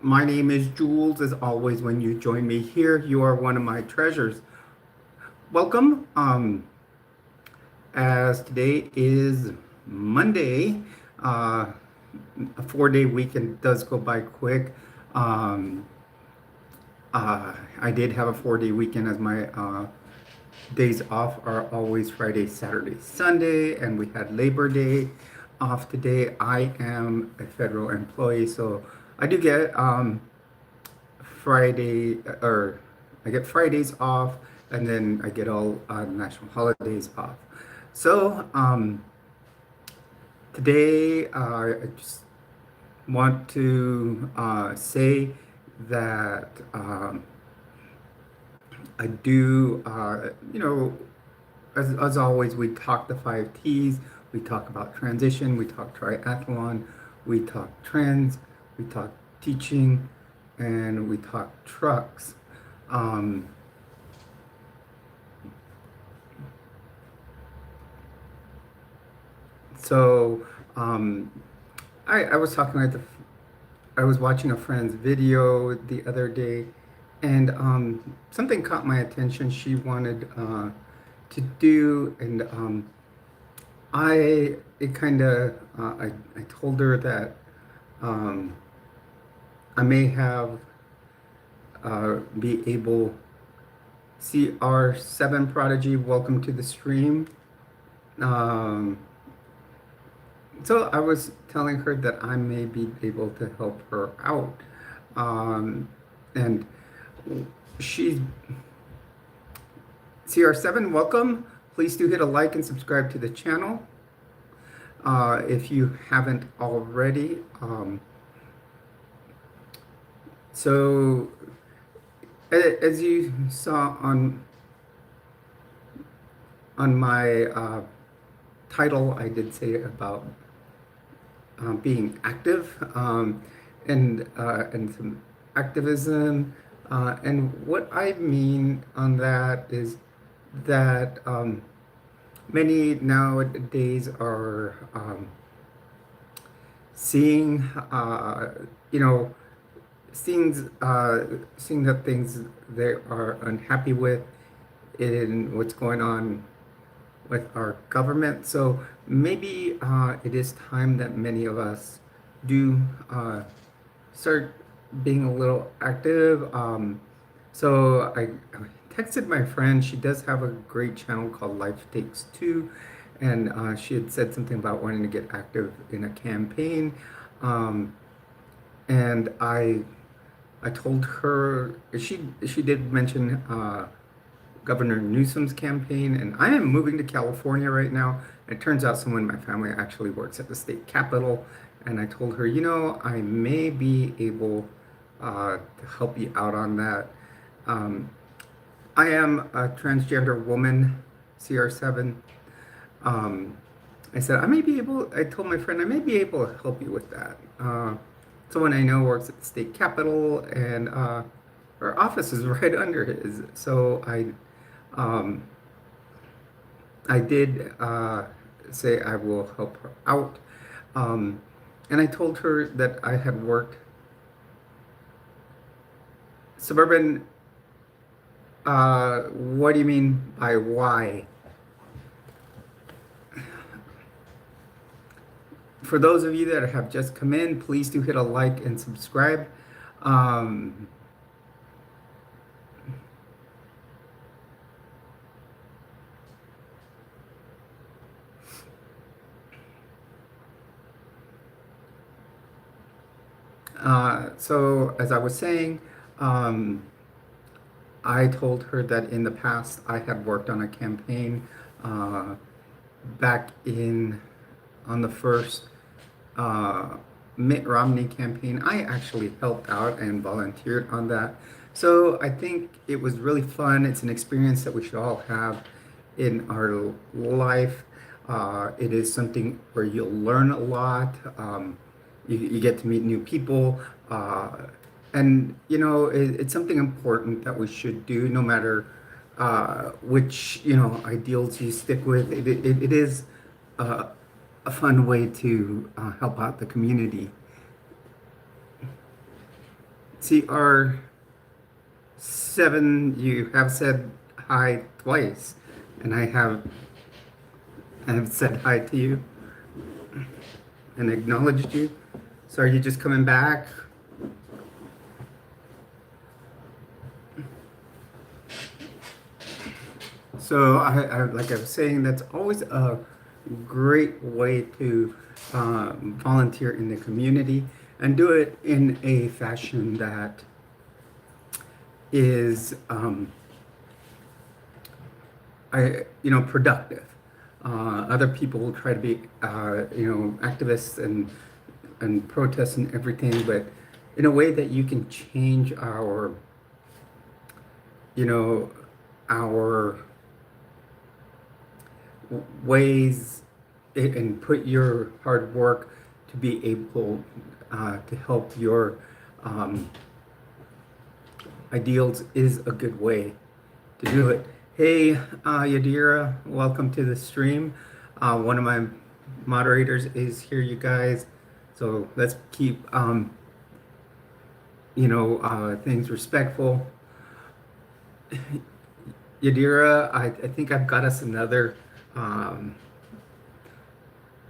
My name is Jules. As always, when you join me here, you are one of my treasures. Welcome. As today is Monday, uh, a 4-day weekend does go by quick. Um, I did have a 4-day weekend as my days off are always Friday, Saturday, Sunday, and we had Labor Day off today. I am a federal employee, so I do get Friday, or I get Fridays off, and then I get all national holidays off. So today I just want to say that I do, as always, we talk the 5 T's. We talk about transition, we talk triathlon, we talk trends, we talk teaching, and we talk trucks. Um, so um, I was talking like I was watching a friend's video the other day, and something caught my attention. She wanted to do, and I it kind of I told her that um, I may have be able. CR7 Prodigy, welcome to the stream. Um, so I was telling her that I may be able to help her out. And she's CR7, welcome. Please do hit a like and subscribe to the channel if you haven't already. So as you saw on my title, I did say about being active and some activism. And what I mean on that is that many nowadays are seeing, seeing the things they are unhappy with in what's going on with our government. So maybe it is time that many of us do start being a little active. So I texted my friend. She does have a great channel called Life Takes Two, and she had said something about wanting to get active in a campaign. And I told her she did mention Governor Newsom's campaign, and I am moving to California right now. It turns out someone in my family actually works at the state capitol, and I told her, I may be able to help you out on that. I am a transgender woman, CR7. I said, I told my friend, I may be able to help you with that. Someone I know works at the state capitol, and her office is right under his. So I did say I will help her out. And I told her that I had worked suburban. What do you mean by why? For those of you that have just come in, please do hit a like and subscribe. So as I was saying, I told her that in the past I had worked on a campaign back on the first Mitt Romney campaign. I actually helped out and volunteered on that. So I think it was really fun. It's an experience that we should all have in our life. It is something where you'll learn a lot. You get to meet new people. And, it's something important that we should do no matter which, ideals you stick with. It is a fun way to help out the community. CR7, you have said hi twice, and I have said hi to you and acknowledged you. So are you just coming back? So like I was saying, that's always a great way to volunteer in the community and do it in a fashion that is, productive. Other people will try to be, activists and protest and everything, but in a way that you can change you know, our ways and put your hard work to be able to help your um, ideals is a good way to do it. Hey, Yadira, welcome to the stream. One of my moderators is here, you guys. So let's keep, things respectful. Yadira, I think I've got us another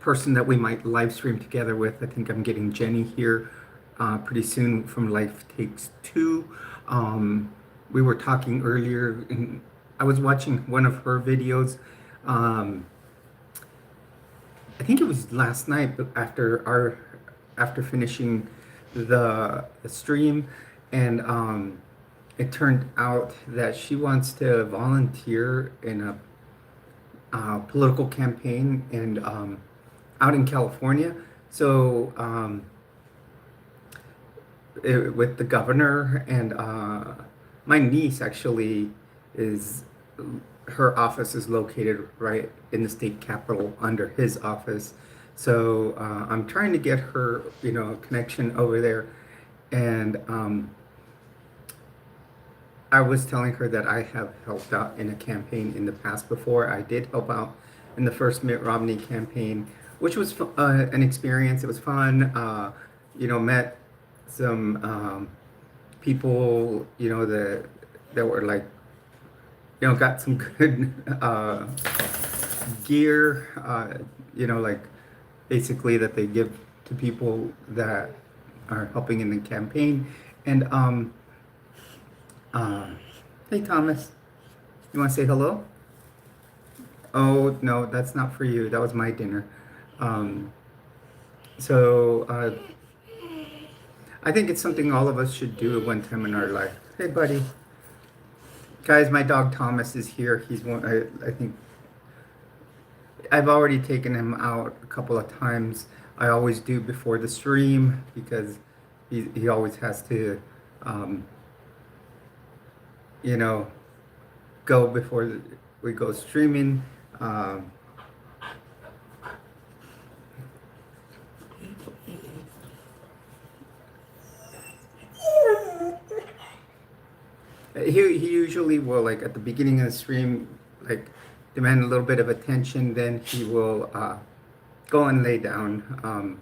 person that we might live stream together with. I think I'm getting Jenny here pretty soon from Life Takes Two. We were talking earlier, and I was watching one of her videos. I think it was last night, but after finishing the stream, and it turned out that she wants to volunteer in a political campaign and out in California. So with the governor, and my niece actually is, her office is located right in the state capitol under his office. So I'm trying to get her, a connection over there. And I was telling her that I have helped out in a campaign in the past before. I did help out in the first Mitt Romney campaign, which was an experience. It was fun. Met some people, that were like, got some good gear, like basically that they give to people that are helping in the campaign. And hey Thomas, you want to say hello? Oh no, that's not for you. That was my dinner. So I think it's something all of us should do at one time in our life. Hey buddy. Guys, my dog Thomas is here. He's one, I think I've already taken him out a couple of times. I always do before the stream because he always has to, go before we go streaming. He usually will, like at the beginning of the stream, like demand a little bit of attention, then he will go and lay down.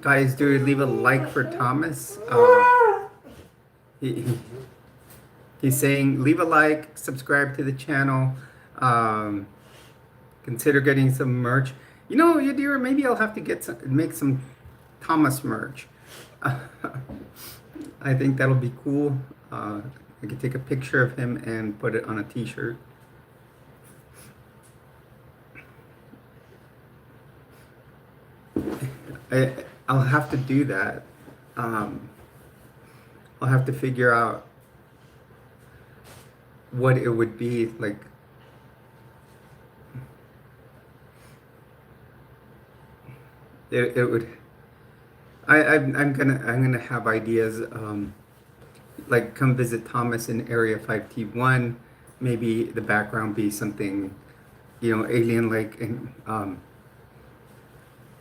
Guys, do leave a like for Thomas. He's saying leave a like, subscribe to the channel, consider getting some merch. Yadira, maybe I'll have to make some Thomas merch. I think that'll be cool. I could take a picture of him and put it on a t-shirt. I'll have to do that. I'll have to figure out what it would be like. It would. I'm gonna have ideas. Like come visit Thomas in Area 5T1. Maybe the background be something, alien-like, and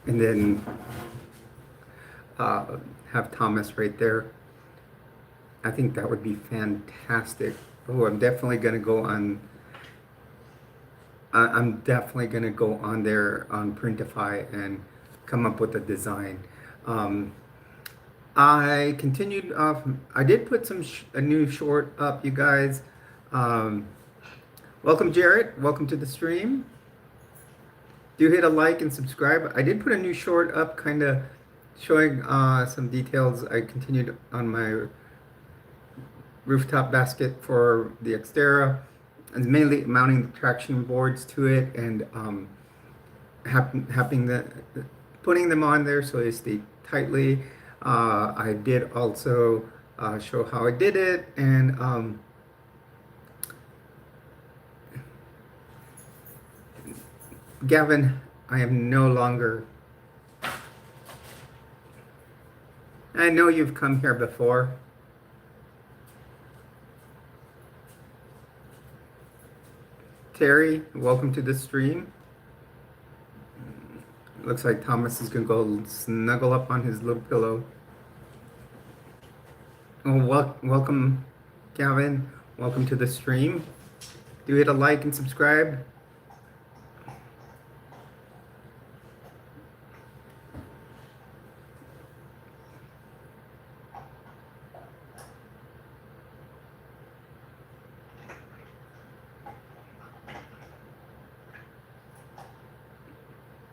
then have Thomas right there. I think that would be fantastic. Oh, I'm definitely gonna go on. I'm definitely gonna go on there on Printify and come up with a design. Um, I continued I did put a new short up, you guys. Um, welcome, Jarrett. Welcome to the stream. Do hit a like and subscribe. I did put a new short up, kind of showing some details. I continued on my rooftop basket for the Xterra, and mainly mounting the traction boards to it and putting them on there so they stay tightly. I did also show how I did it, and Gavin, I am no longer. I know you've come here before. Terry, welcome to the stream. Looks like Thomas is gonna go snuggle up on his little pillow. Oh, welcome, Gavin. Welcome to the stream. Do hit a like and subscribe.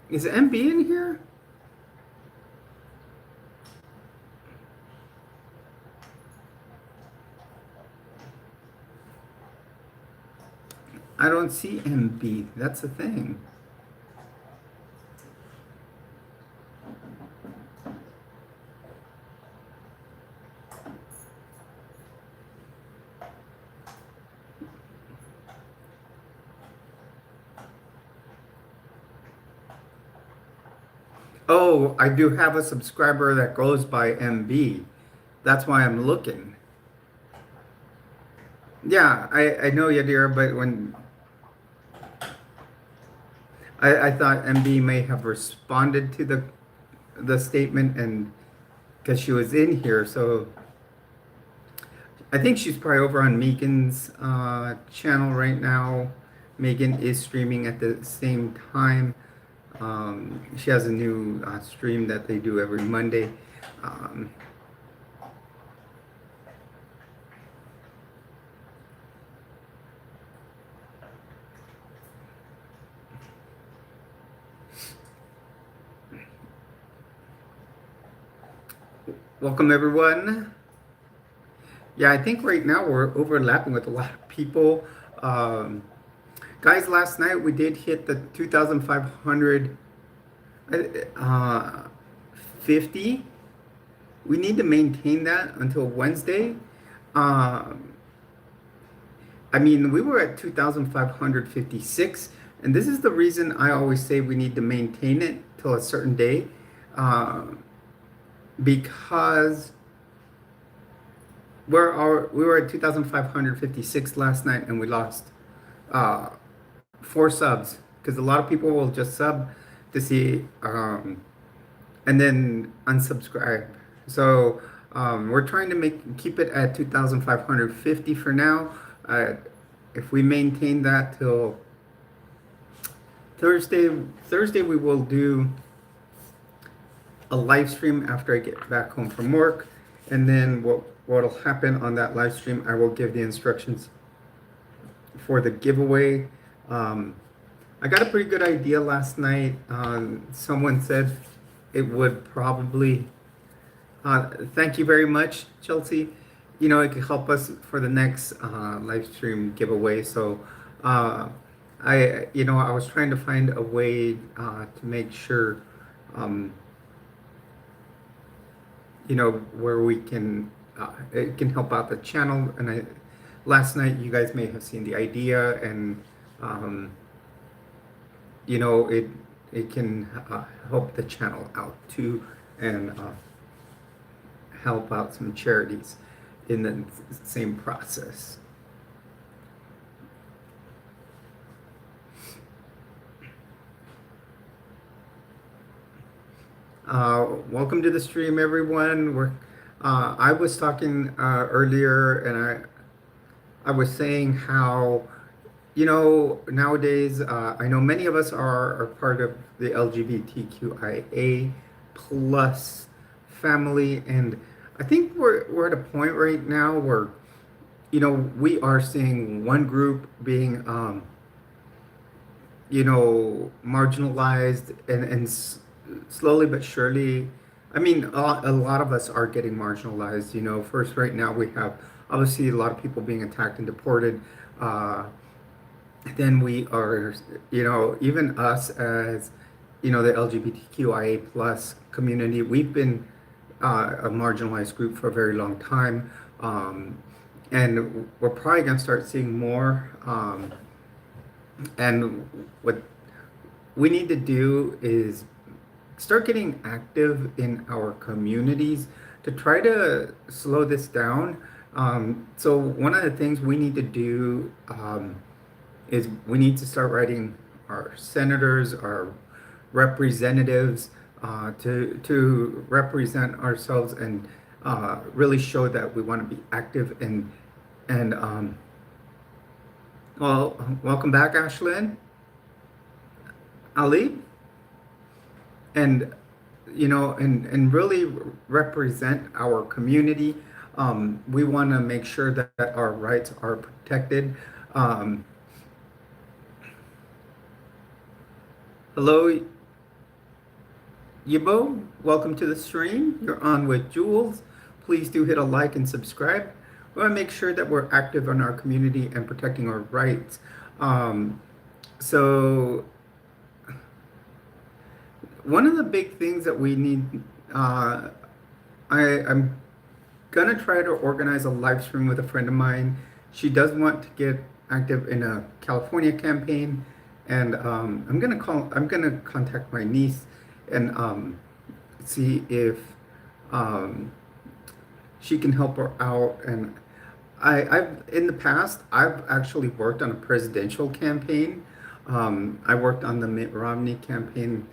Is MB in here? I don't see MB. That's the thing. Oh, I do have a subscriber that goes by MB. That's why I'm looking. Yeah, I know Yadira, but when I thought MB may have responded to the statement, and because she was in here, so I think she's probably over on Megan's channel right now. Megan is streaming at the same time. She has a new stream that they do every Monday. Welcome, everyone. Yeah, I think right now we're overlapping with a lot of people. Guys, last night we did hit the 2,550. We need to maintain that until Wednesday. I mean, we were at 2,556, and this is the reason I always say we need to maintain it till a certain day, because we were at 2,556 last night, and we lost 4 subs, because a lot of people will just sub to see and then unsubscribe. So we're trying to keep it at 2,550 for now. If we maintain that till Thursday we will do a live stream after I get back home from work, and then what'll happen on that live stream, I will give the instructions for the giveaway. I got a pretty good idea last night. Someone said it would probably, thank you very much, Chelsea. You know, it could help us for the next live stream giveaway. So I was trying to find a way to make sure, where we can, it can help out the channel. And last night you guys may have seen the idea, and it can help the channel out too, and help out some charities in the same process. Welcome to the stream, everyone. I was talking earlier, and I was saying how, nowadays, I know many of us are part of the LGBTQIA plus family, and I think we're at a point right now where we are seeing one group being marginalized, and slowly but surely, I mean, a lot of us are getting marginalized. First, right now, we have obviously a lot of people being attacked and deported. Uh, then we are, even us as, the LGBTQIA plus community, we've been a marginalized group for a very long time. And we're probably going to start seeing more. And what we need to do is start getting active in our communities to try to slow this down. So one of the things we need to do is we need to start writing our senators, our representatives, to represent ourselves and really show that we want to be active and well, welcome back, Ashlyn, Ali, and and really represent our community. We want to make sure that our rights are protected. Um, Hello, Yibo. Welcome to the stream. You're on with Jules. Please do hit a like and subscribe. We want to make sure that we're active in our community and protecting our rights. So one of the big things that we need, I'm gonna try to organize a live stream with a friend of mine. She does want to get active in a California campaign, and I'm gonna contact my niece and see if um, she can help her out. And I've in the past I've actually worked on a presidential campaign. I worked on the Mitt Romney campaign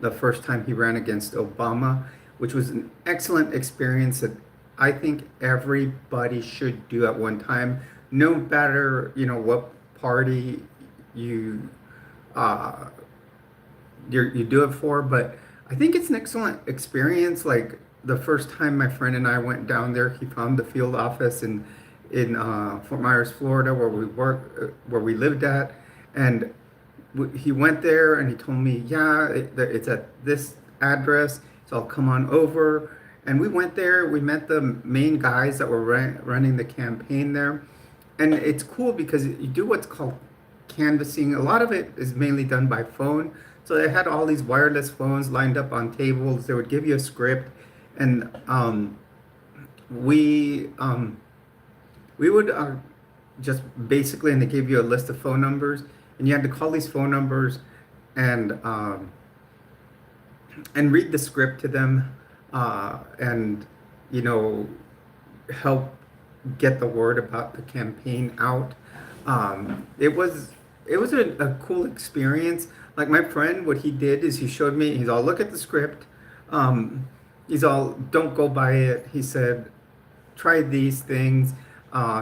the first time he ran against Obama, which was an excellent experience that I think everybody should do at one time, no matter what party you uh, you do it for. But I think it's an excellent experience. Like the first time my friend and I went down there, he found the field office in Fort Myers, Florida, where we lived at, and he went there and he told me, yeah, it's at this address, so I'll come on over. And we went there. We met the main guys that were running the campaign there, and it's cool because you do what's called canvassing. A lot of it is mainly done by phone. So they had all these wireless phones lined up on tables. They would give you a script, and we we would just basically, and they gave you a list of phone numbers, and you had to call these phone numbers and read the script to them, and you know help get the word about the campaign out. It was a cool experience. Like my friend, what he did is he showed me. He's all, look at the script. He's all, don't go by it. He said, try these things.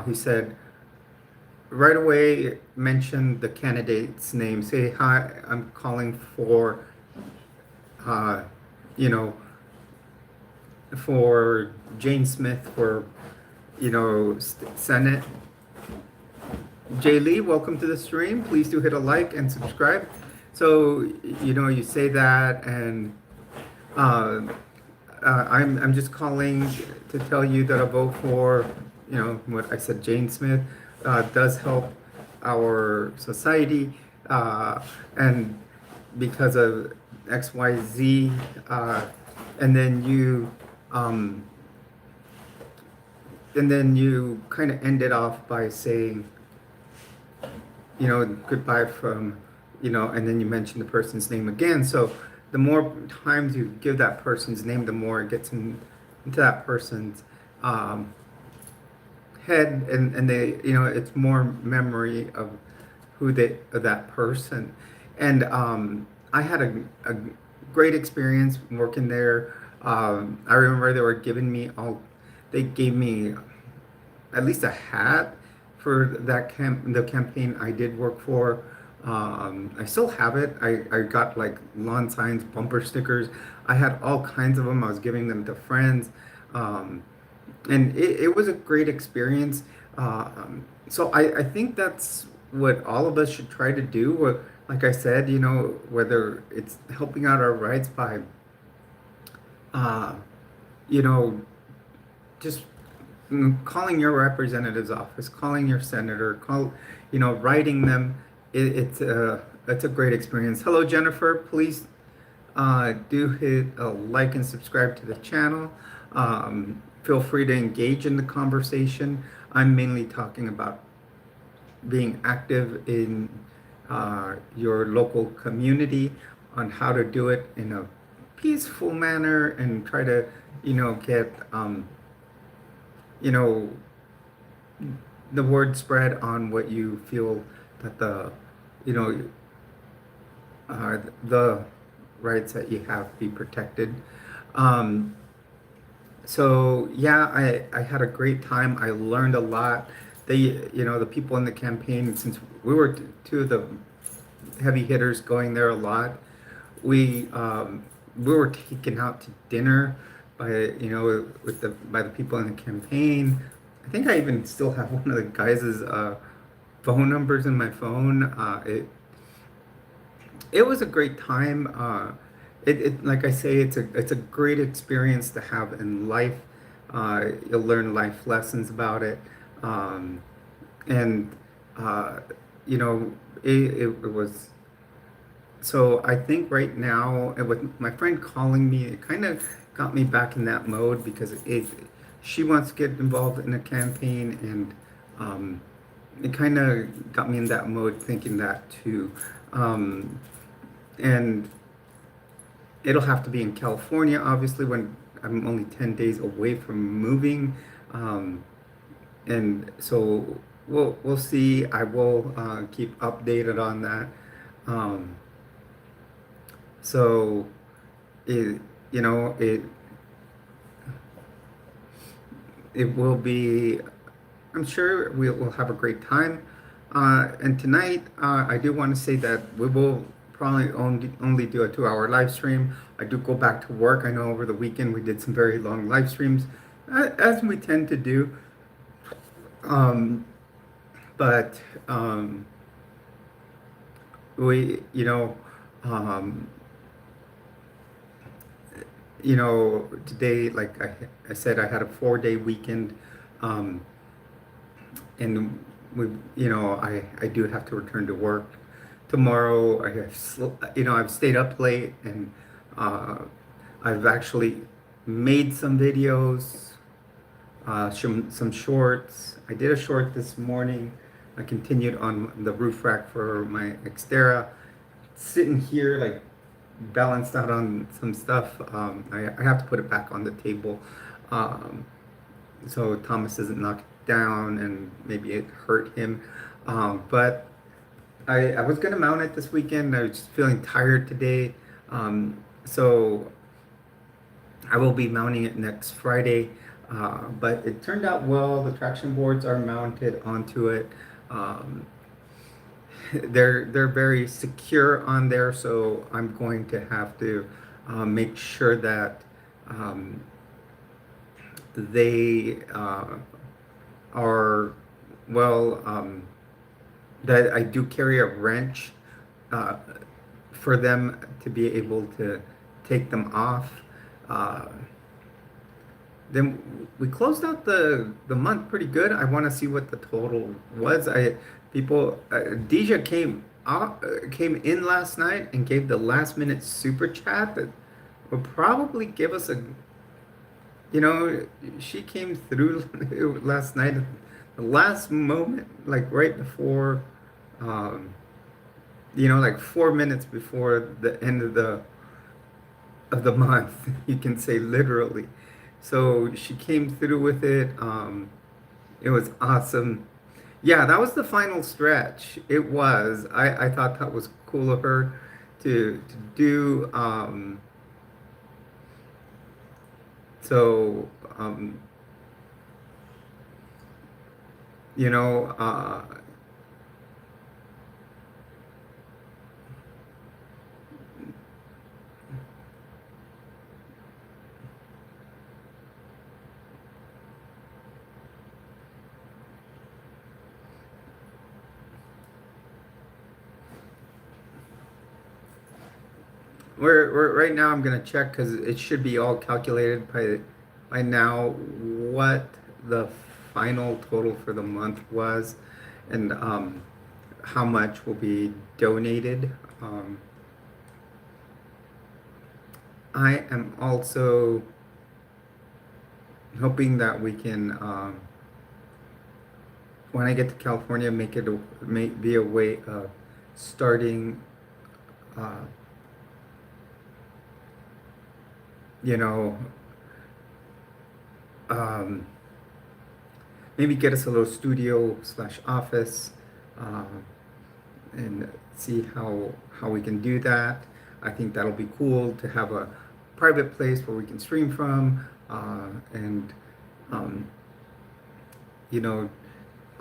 He said, right away mention the candidate's name. Say, hi, I'm calling for, you know, for Jane Smith for, Senate. Jay Lee, welcome to the stream. Please do hit a like and subscribe. So, you say that, and I'm just calling to tell you that I vote for, what I said, Jane Smith. Does help our society, and because of XYZ, and then you kind of end it off by saying, goodbye from, and then you mention the person's name again. So the more times you give that person's name, the more it gets into that person's head, and they, it's more memory of of that person. And I had a great experience working there. I remember they gave me at least a hat for the campaign I did work for. I still have it. I got like lawn signs, bumper stickers. I had all kinds of them. I was giving them to friends. Um, and it was a great experience. So I think that's what all of us should try to do. Like I said, whether it's helping out our rights by, uh, you know, just calling your representative's office, calling your senator, writing them. It's a great experience. Hello, Jennifer. Please do hit a like and subscribe to the channel. Feel free to engage in the conversation. I'm mainly talking about being active in your local community on how to do it in a peaceful manner and try to, get, you know, the word spread on what you feel that you know, the rights that you have be protected. Um, so yeah, I had a great time. I learned a lot. The people in the campaign, since we were two of the heavy hitters going there a lot, we um, we were taken out to dinner by by the people in the campaign. I think I even still have one of the guys' phone numbers in my phone. It was a great time. Like I say, it's a great experience to have in life. You'll learn life lessons about it, um, and uh, you know, it was. So I think right now, and with my friend calling me, it kind of got me back in that mode because she wants to get involved in a campaign, and um, it kind of got me in that mode thinking that too. Um, and it'll have to be in California, obviously, when I'm only 10 days away from moving. Um, and so we'll see. I will keep updated on that. Um, so it you know it will be. I'm sure we'll have a great time. And tonight, I do want to say that we will probably only do a 2-hour live stream. I do go back to work. I know over the weekend we did some very long live streams, as we tend to do. Um, but we, um, today, like I said, I had a 4-day weekend. Um, and I do have to return to work tomorrow. I've stayed up late, and uh, I've actually made some videos, some shorts. I did a short this morning. I continued on the roof rack for my Xterra, sitting here like balanced out on some stuff. I have to put it back on the table. Um, so Thomas doesn't knock it down and maybe it hurt him. But I was gonna mount it this weekend. I was just feeling tired today. So I will be mounting it next Friday. But it turned out well. The traction boards are mounted onto it. Um, they're very secure on there, so I'm going to have to make sure that um, they are well, that I do carry a wrench uh, for them to be able to take them off. Uh, then we closed out the month pretty good. I want to see what the total was. Deja came in last night and gave the last minute super chat that will probably give us she came through last night at the last moment, like right before, like 4 minutes before the end of the month. You can say literally. So she came through with it. It was awesome. Yeah, that was the final stretch. It was. I thought that was cool of her to do. So, you know, uh, we're right now. I'm gonna check because it should be all calculated by now what the final total for the month was, and how much will be donated. Um, I am also hoping that we can, when I get to California, make be a way of starting, uh, you know, um, maybe get us a little studio slash office, um, and see how we can do that. I think that'll be cool to have a private place where we can stream from, and um, you know,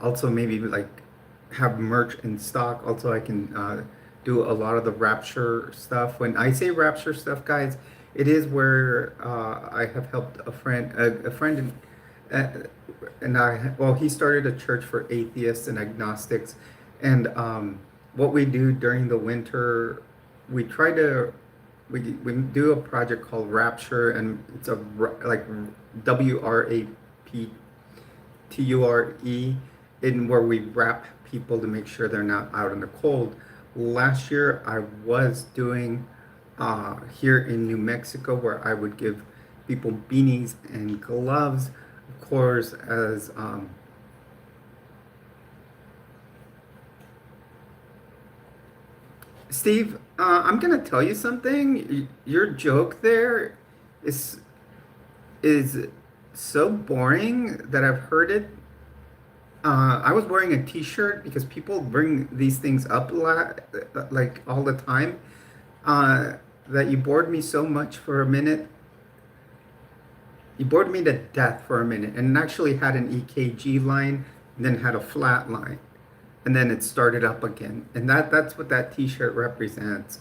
also maybe like have merch in stock. Also, I can do a lot of the Rapture stuff. When I say Rapture stuff, guys, it is where I have helped a friend, and I, well, he started a church for atheists and agnostics, and what we do during the winter, we try to we do a project called Rapture, and it's a like WRAPTURE, in where we wrap people to make sure they're not out in the cold. Last year, I was doing here in New Mexico, where I would give people beanies and gloves, of course, as Steve, I'm gonna tell you something. Your joke there is is so boring that I've heard it. I was wearing a T-shirt because people bring these things up like all the time. That you bored me so much for a minute. You bored me to death for a minute, and actually had an EKG line, and then had a flat line, and then it started up again. And that's what that T-shirt represents.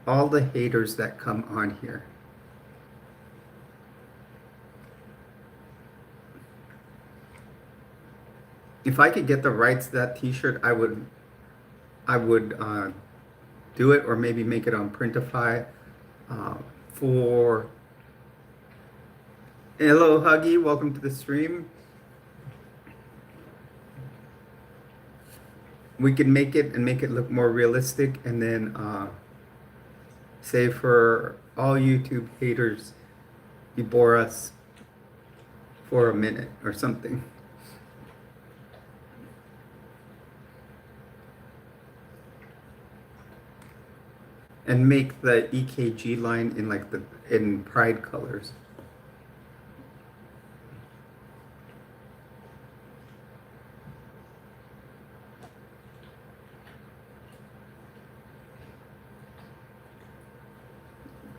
All the haters that come on here. If I could get the rights to that T-shirt, I would do it, or maybe make it on Printify uh, for. Hello, Huggy. Welcome to the stream. We could make it and make it look more realistic, and then say for all YouTube haters, you bore us for a minute or something. And make the EKG line in like the in pride colors.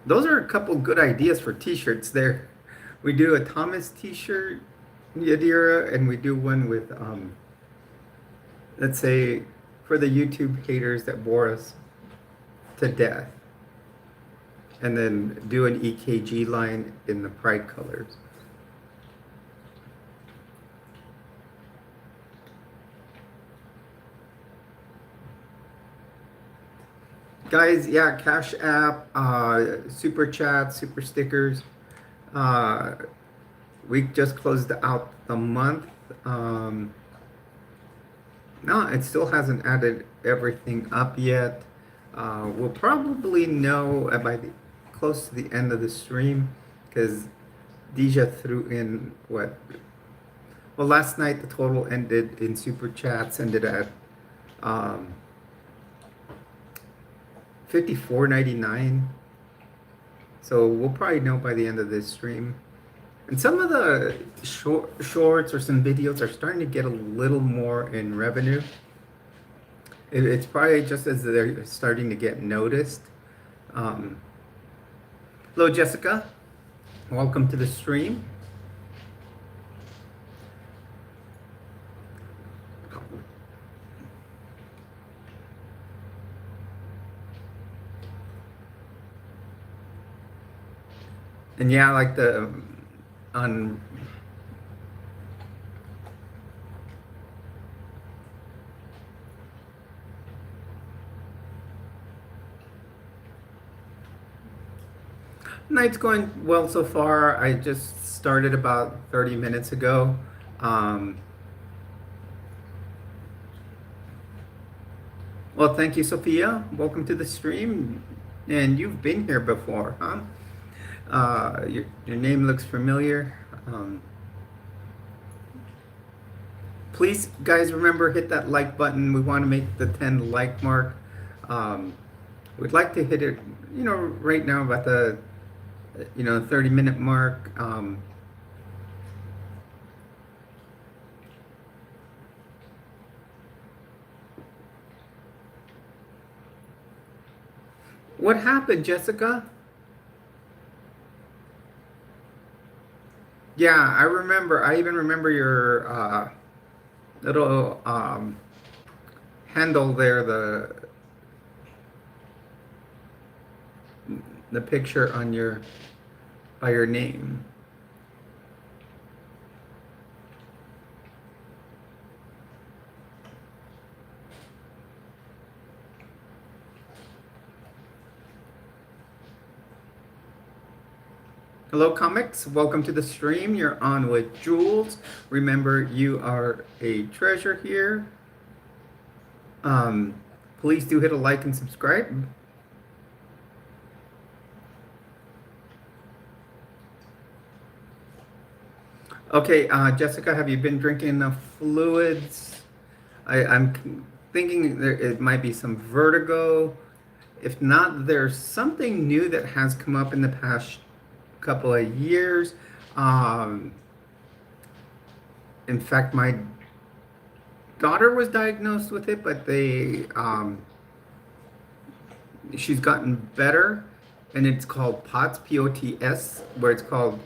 Those are a couple good ideas for t-shirts there. We do a Thomas t-shirt, Yadira, and we do one with let's say for the YouTube haters that bore us to death. And then do an EKG line in the pride colors. Guys, yeah, Cash App, Super Chat, Super Stickers. Uh, we just closed out the month. No, it still hasn't added everything up yet. We'll probably know close to the end of the stream, because Deja threw in what? Well, last night the total ended in Super Chats ended at um, 54.99. So we'll probably know by the end of this stream. And some of the shorts or some videos are starting to get a little more in revenue. It's probably just as they're starting to get noticed. Hello, Jessica. Welcome to the stream. And yeah, like the on Night's going well so far. I just started about 30 minutes ago. Um, well, thank you, Sophia. Welcome to the stream. And you've been here before, huh? Your name looks familiar. Um, Please, guys, remember, hit that like button. We want to make the 10 like mark. Um, we'd like to hit it, right now about the, 30-minute mark. What happened, Jessica? Yeah, I remember. I even remember your little handle there, the picture on your by your name. Hello, comics. Welcome to the stream. You're on with Jules. Remember, you are a treasure here. Um, Please do hit a like and subscribe. Okay, Jessica, have you been drinking enough fluids? I'm thinking it might be some vertigo. If not, there's something new that has come up in the past couple of years. Um, in fact, my daughter was diagnosed with it, but she's gotten better, and it's called POTS, POTS, where it's called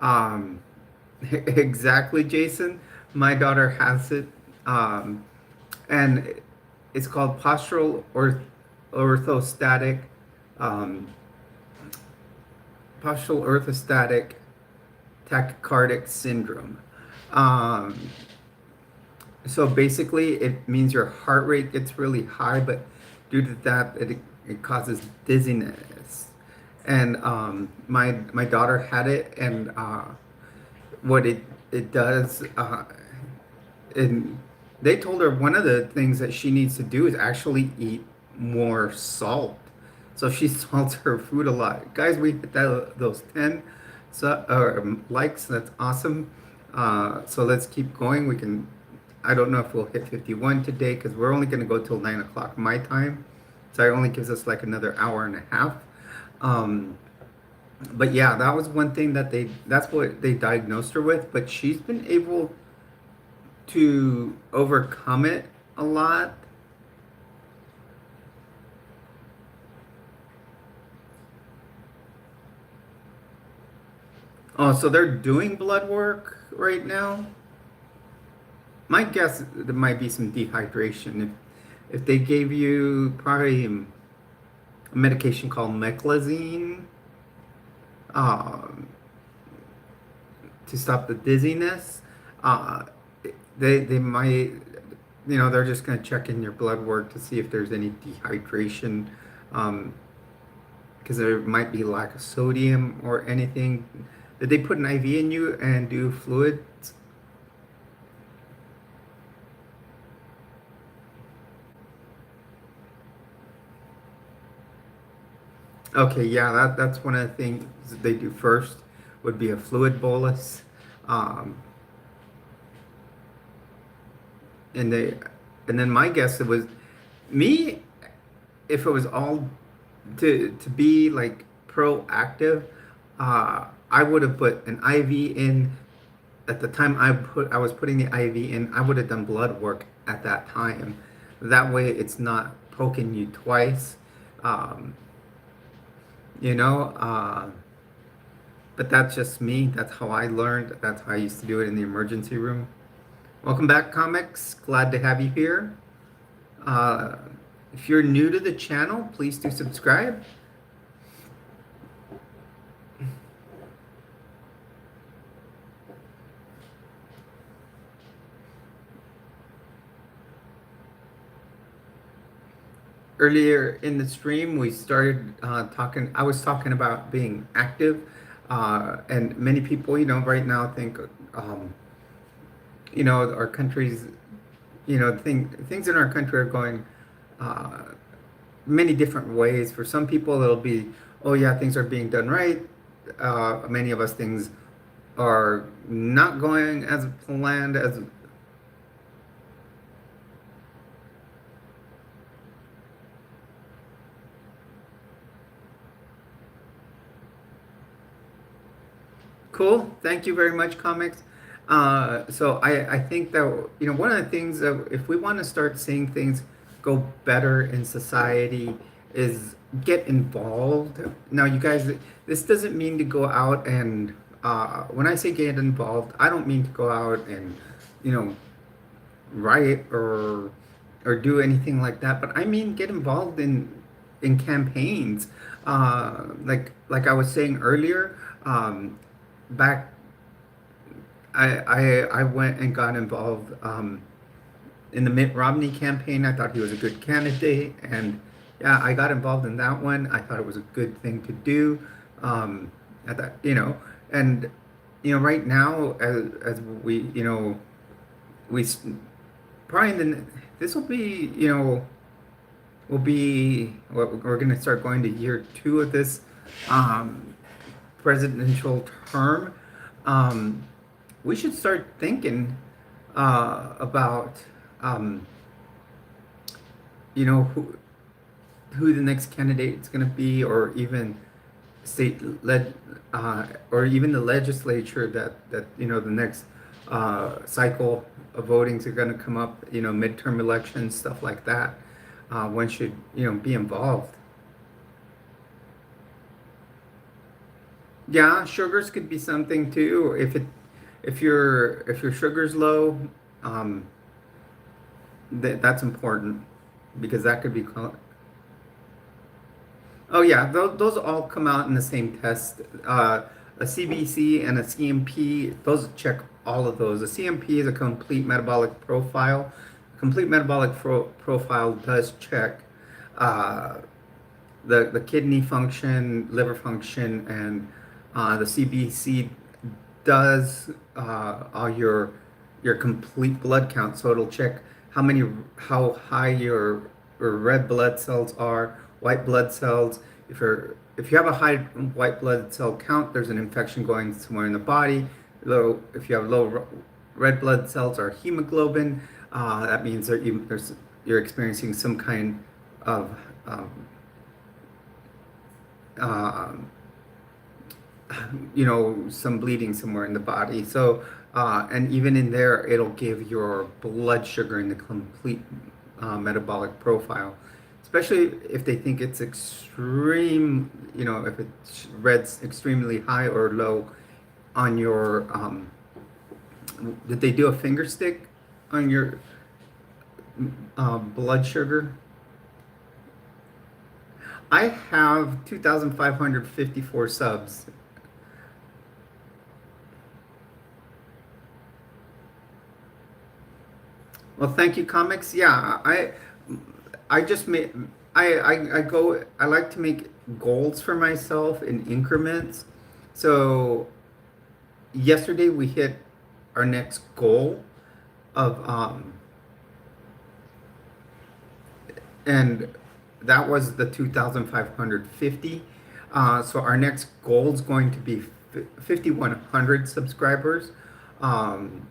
um, exactly, Jason. My daughter has it, and it's called orthostatic, um, postural orthostatic tachycardic syndrome. Um, so basically, it means your heart rate gets really high, but due to that, it causes dizziness. And my daughter had it, and what it does, and they told her one of the things that she needs to do is actually eat more salt. So she salts her food a lot. Guys, we hit those 10 likes. That's awesome. So let's keep going. I don't know if we'll hit 51 today because we're only going to go till 9 o'clock my time. So it only gives us like another hour and a half. But yeah, that was one thing that's what they diagnosed her with. But she's been able to overcome it a lot. Oh, so they're doing blood work right now? My guess, there might be some dehydration. If they gave you probably a medication called meclizine, um, to stop the dizziness, uh, they might, they're just going to check in your blood work to see if there's any dehydration, because there might be lack of sodium or anything. Did they put an IV in you and do fluids? Okay, yeah, that's one of the things that they do first would be a fluid bolus. Um, and they and then my guess it was me, if it was all to be like proactive, I would have put an IV in at the time I was putting the IV in. I would have done blood work at that time. That way it's not poking you twice. Um, you know, but that's just me. That's how I learned. That's how I used to do it in the emergency room. Welcome back, comics. Glad to have you here. Uh, if you're new to the channel, please do subscribe. earlier in the stream, we started talking. I was talking about being active, and many people, right now think, um, our country's, things in our country are going uh, many different ways. For some people, it'll be, oh yeah, things are being done right. Many of us, things are not going as planned, as cool. Thank you very much, comics. So I think that, one of the things that if we want to start seeing things go better in society is get involved. Now, you guys, this doesn't mean to go out and, when I say get involved, I don't mean to go out and, you know, riot or do anything like that, but I mean get involved in campaigns. Like I was saying earlier, back I went and got involved in the Mitt Romney campaign. I thought he was a good candidate, and yeah, I got involved in that one. I thought it was a good thing to do. I thought, and right now, as we, we probably this will be, will be we're going to start going to year 2 of this um, presidential term. Um, we should start thinking about who the next candidate is going to be, or even state led, or even the legislature that the next cycle of votings are going to come up. Midterm elections, stuff like that. One should be involved. Yeah, sugars could be something too. If your sugar's low, um, that's important, because that could be oh yeah, those all come out in the same test. A CBC and a CMP, those check all of those. A CMP is a complete metabolic profile. Complete metabolic profile does check uh, the kidney function, liver function, and the CBC does all your complete blood count. So it'll check how high your red blood cells are, white blood cells. If you have a high white blood cell count, there's an infection going somewhere in the body. If you have low red blood cells or hemoglobin, that means that you're experiencing some kind of uh, some bleeding somewhere in the body. So, and even in there, it'll give your blood sugar in the complete metabolic profile, especially if they think it's extreme, if it's red's extremely high or low on your, did they do a finger stick on your blood sugar? I have 2,554 subs. Well, thank you, comics. Yeah, I just made I like to make goals for myself in increments. So yesterday we hit our next goal of and that was the 2,550. So our next goal is going to be 5,100 subscribers. Um,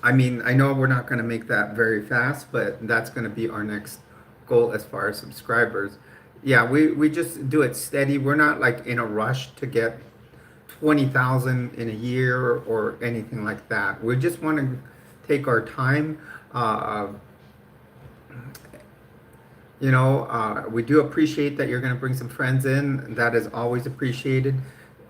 I mean, I know we're not going to make that very fast, but that's going to be our next goal as far as subscribers. Yeah, we just do it steady. We're not like in a rush to get 20,000 in a year or anything like that. We just want to take our time. We do appreciate that you're going to bring some friends in. That is always appreciated.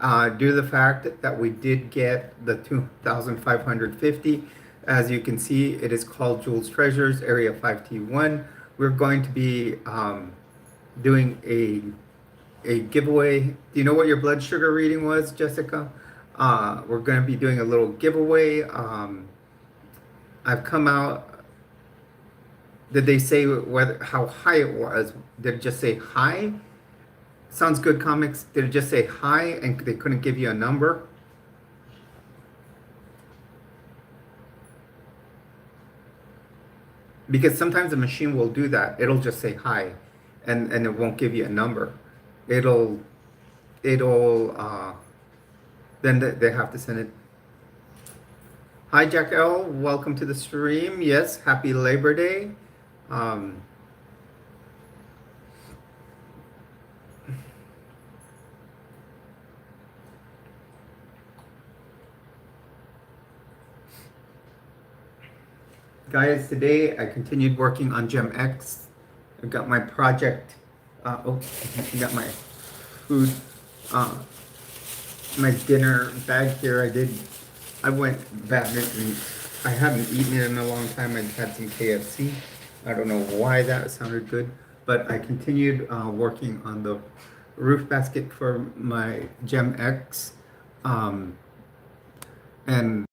Due to the fact that we did get the 2,550, as you can see, it is called Jules Treasures, Area 5T1. We're going to be doing a giveaway. Do you know what your blood sugar reading was, Jessica? We're going to be doing a little giveaway. I've come out. Did they say whether how high it was? Did it just say high? Sounds good comics. Did it just say high and they couldn't give you a number? Because sometimes the machine will do that. It'll just say hi and it won't give you a number. It'll it'll then they have to send it. Hi Jack L, welcome to the stream. Yes, happy Labor Day. Um, Guys, today I continued working on Gem X. I got my project. I got my food, uh, my dinner bag here. I went badminton. I haven't eaten it in a long time. I had some KFC. I don't know why that sounded good, but I continued working on the roof basket for my Gem X. And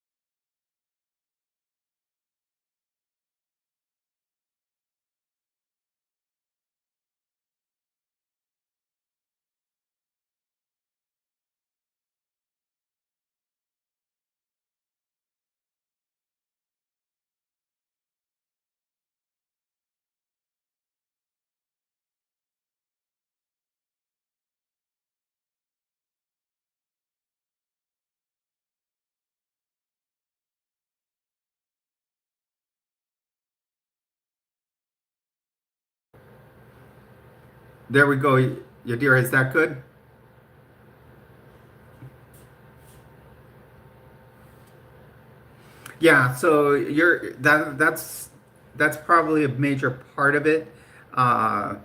there we go. Yadira, is that good? Yeah, so that's probably a major part of it. Uh,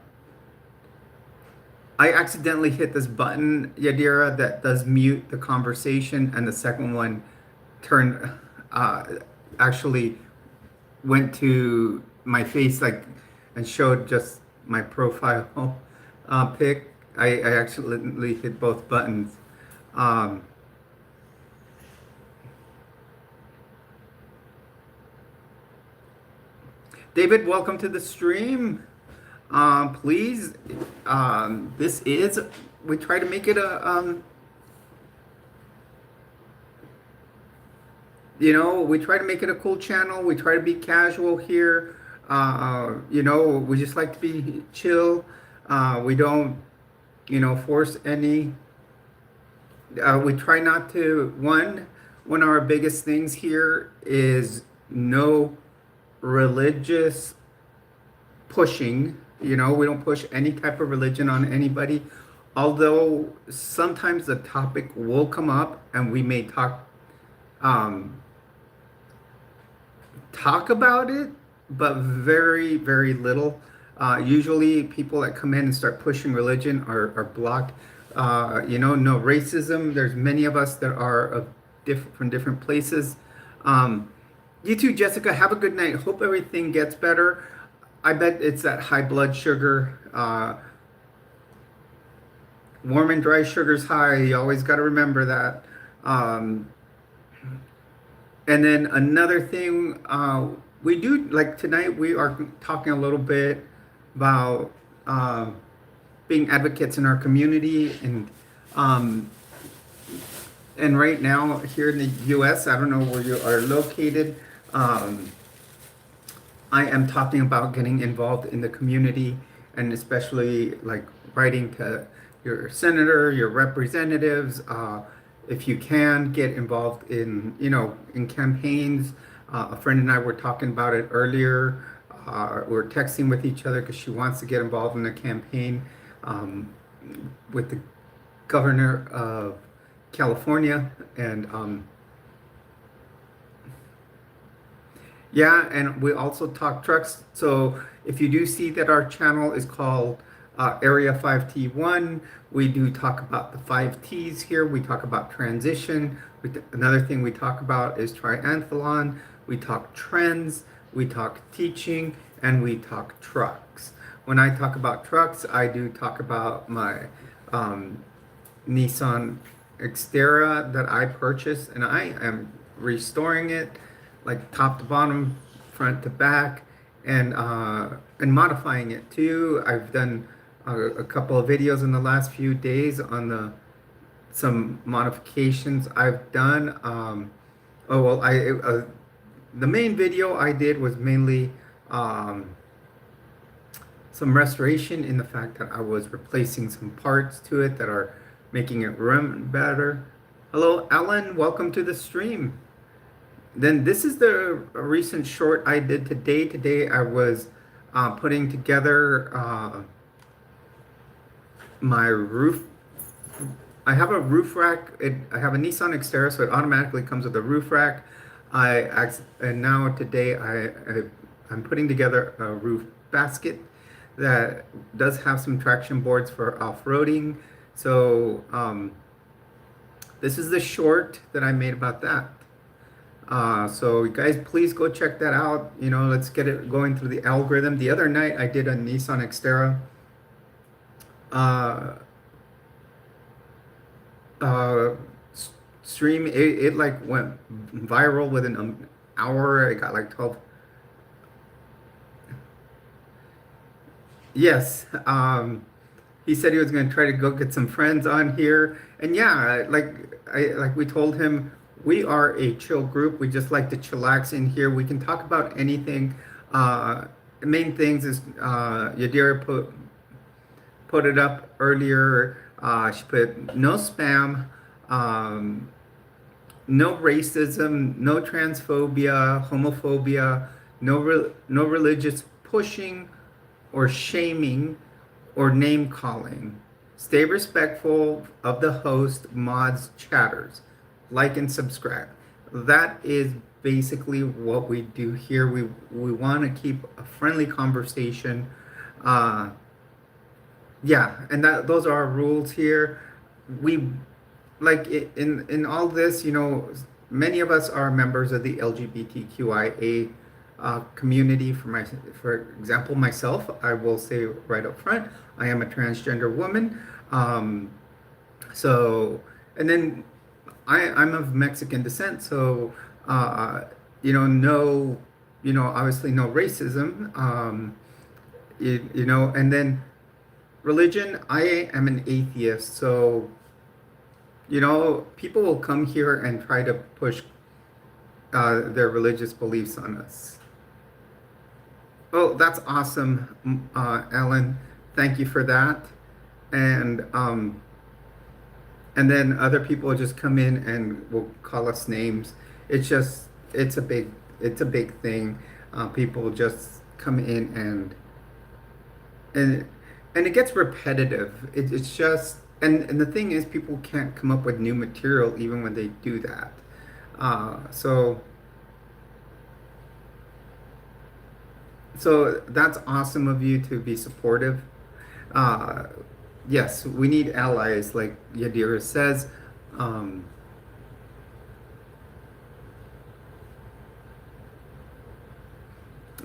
I accidentally hit this button, Yadira, that does mute the conversation, and the second one turned uh, actually went to my face like and showed just my profile pic. I accidentally hit both buttons. Um, David, welcome to the stream. Please, this is, we try to make it we try to make it a cool channel. We try to be casual here. We just like to be chill. We don't, force any. We try not to, one of our biggest things here is no religious pushing. We don't push any type of religion on anybody. Although sometimes the topic will come up and we may um, talk about it, but very, very little. Usually people that come in and start pushing religion are blocked. No racism. There's many of us that are from different places. You too, Jessica. Have a good night. Hope everything gets better. I bet it's that high blood sugar. Warm and dry sugar's high. You always got to remember that. And then another thing, we do, like tonight, we are talking a little bit about being advocates in our community. And right now, here in the US, I don't know where you are located, I am talking about getting involved in the community and especially like writing to your senator, your representatives. If you can get involved in campaigns. A friend and I were talking about it earlier. We're texting with each other because she wants to get involved in a campaign with the governor of California. And yeah, and we also talk trucks. So if you do see that our channel is called Area 5T1, we do talk about the 5Ts here. We talk about transition. Another thing we talk about is triathlon. We talk trends. We talk teaching. And we talk trucks. When I talk about trucks, I do talk about my Nissan Xterra that I purchased, and I am restoring it like top to bottom, front to back, and modifying it too. I've done a couple of videos in the last few days on the some modifications I've done. Oh well, the main video I did was mainly um, some restoration in the fact that I was replacing some parts to it that are making it run better. Hello, Alan. Welcome to the stream. Then this is the recent short I did today. Today I was putting together my roof. I have a roof rack. I have a Nissan Xterra, so it automatically comes with a roof rack. And now today I'm putting together a roof basket that does have some traction boards for off-roading. So this is the short that I made about that. So you guys, please go check that out. You know, let's get it going through the algorithm. The other night I did a Nissan Xterra uh, stream. It like went viral within an hour. It got like 12. Yes. He said he was going to try to go get some friends on here. And yeah, like we told him, we are a chill group. We just like to chillax in here. We can talk about anything. The main things is Yadira put it up earlier. She put no spam, no racism, no transphobia, homophobia, no religious pushing or shaming or name calling. Stay respectful of the host, mods, chatters. Like and subscribe. That is basically what we do here. We want to keep a friendly conversation. Yeah, and those are our rules here. We like in all this, you know, many of us are members of the LGBTQIA community. For example, myself, I will say right up front, I am a transgender woman. So, and then I'm of Mexican descent, so obviously no racism. And then religion, I am an atheist, so people will come here and try to push their religious beliefs on us. Oh, that's awesome, Ellen. Thank you for that. And then other people just come in and will call us names. It's a big thing. People just come in and it gets repetitive. It's just, and the thing is, people can't come up with new material even when they do that. So that's awesome of you to be supportive. Yes, we need allies, like Yadira says.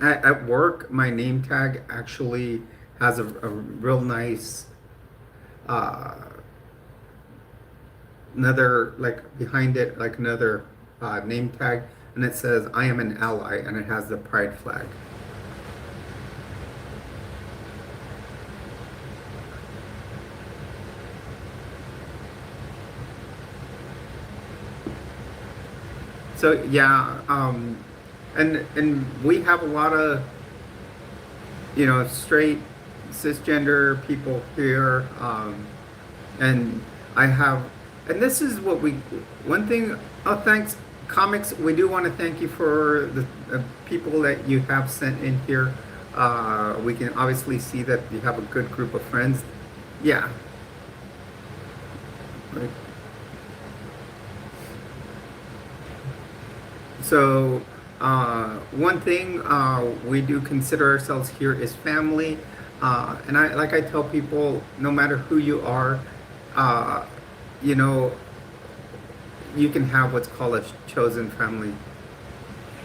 At work, my name tag actually has a real nice, another, like behind it, like another name tag, and it says, I am an ally, and it has the pride flag. So yeah, and we have a lot of straight cisgender people here, and and this is what one thing. Oh, thanks, comics. We do want to thank you for the people that you have sent in here. We can obviously see that you have a good group of friends. Yeah. Right. So one thing we do consider ourselves here is family, and I tell people, no matter who you are, you can have what's called a chosen family.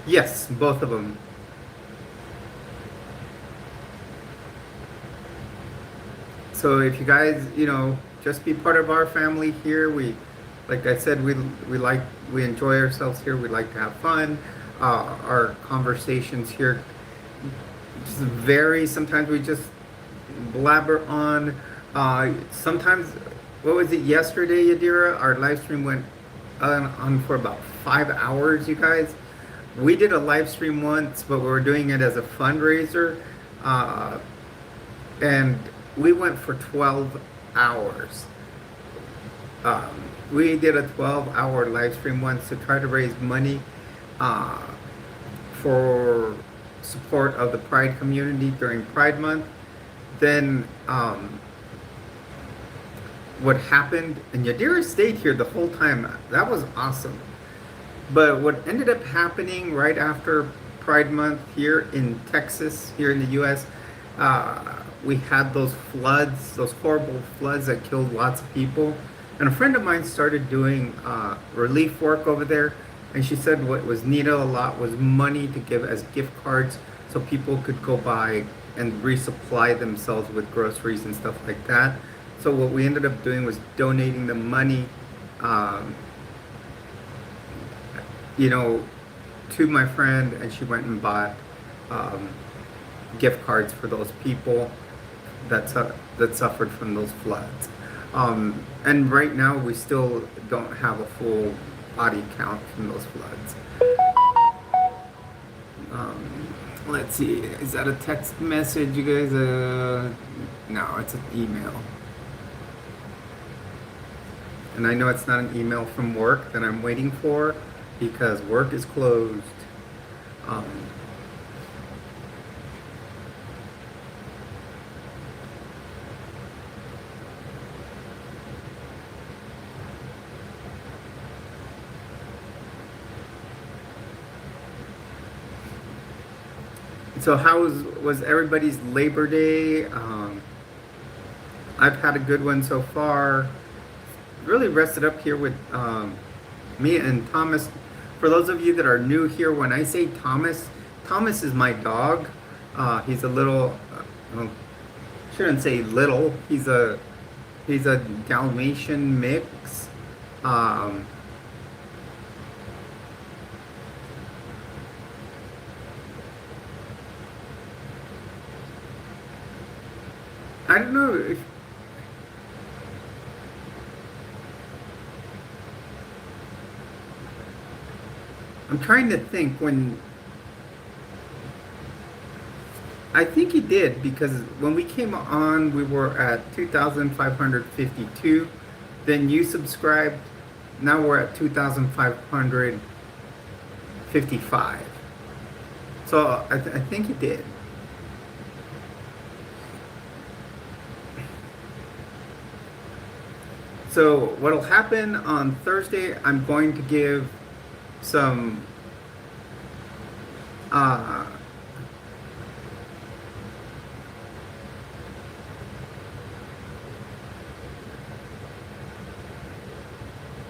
Yes, both of them. So if you guys, just be part of our family here. Like I said, we enjoy ourselves here. We like to have fun. Our conversations here just vary. Sometimes we just blabber on. Sometimes, what was it yesterday, Yadira? Our live stream went on for about 5 hours, you guys. We did a live stream once, but we were doing it as a fundraiser. Uh, and we went for 12 hours. We did a 12-hour live stream once to try to raise money uh, for support of the Pride community during Pride Month. Then what happened, and Yadira stayed here the whole time. That was awesome. But what ended up happening right after Pride Month here in Texas, here in the U.S., we had those floods, those horrible floods that killed lots of people. And a friend of mine started doing relief work over there. And she said what was needed a lot was money to give as gift cards so people could go buy and resupply themselves with groceries and stuff like that. So what we ended up doing was donating the money, um, you know, to my friend, and she went and bought um, gift cards for those people that suffered from those floods. And right now we still don't have a full body count from those floods. Let's see, is that a text message, you guys? No, it's an email. And I know it's not an email from work that I'm waiting for because work is closed. Um, so how was everybody's Labor Day? I've had a good one so far. Really rested up here with me and Thomas. For those of you that are new here, when I say Thomas, Thomas is my dog. He's a little, well, shouldn't say little. He's a Dalmatian mix. I don't know if I'm trying to think when I think he did because when we came on we were at 2,552. Then you subscribed. Now we're at 2,555. So I think he did. So what'll happen on Thursday, I'm going to give some uh,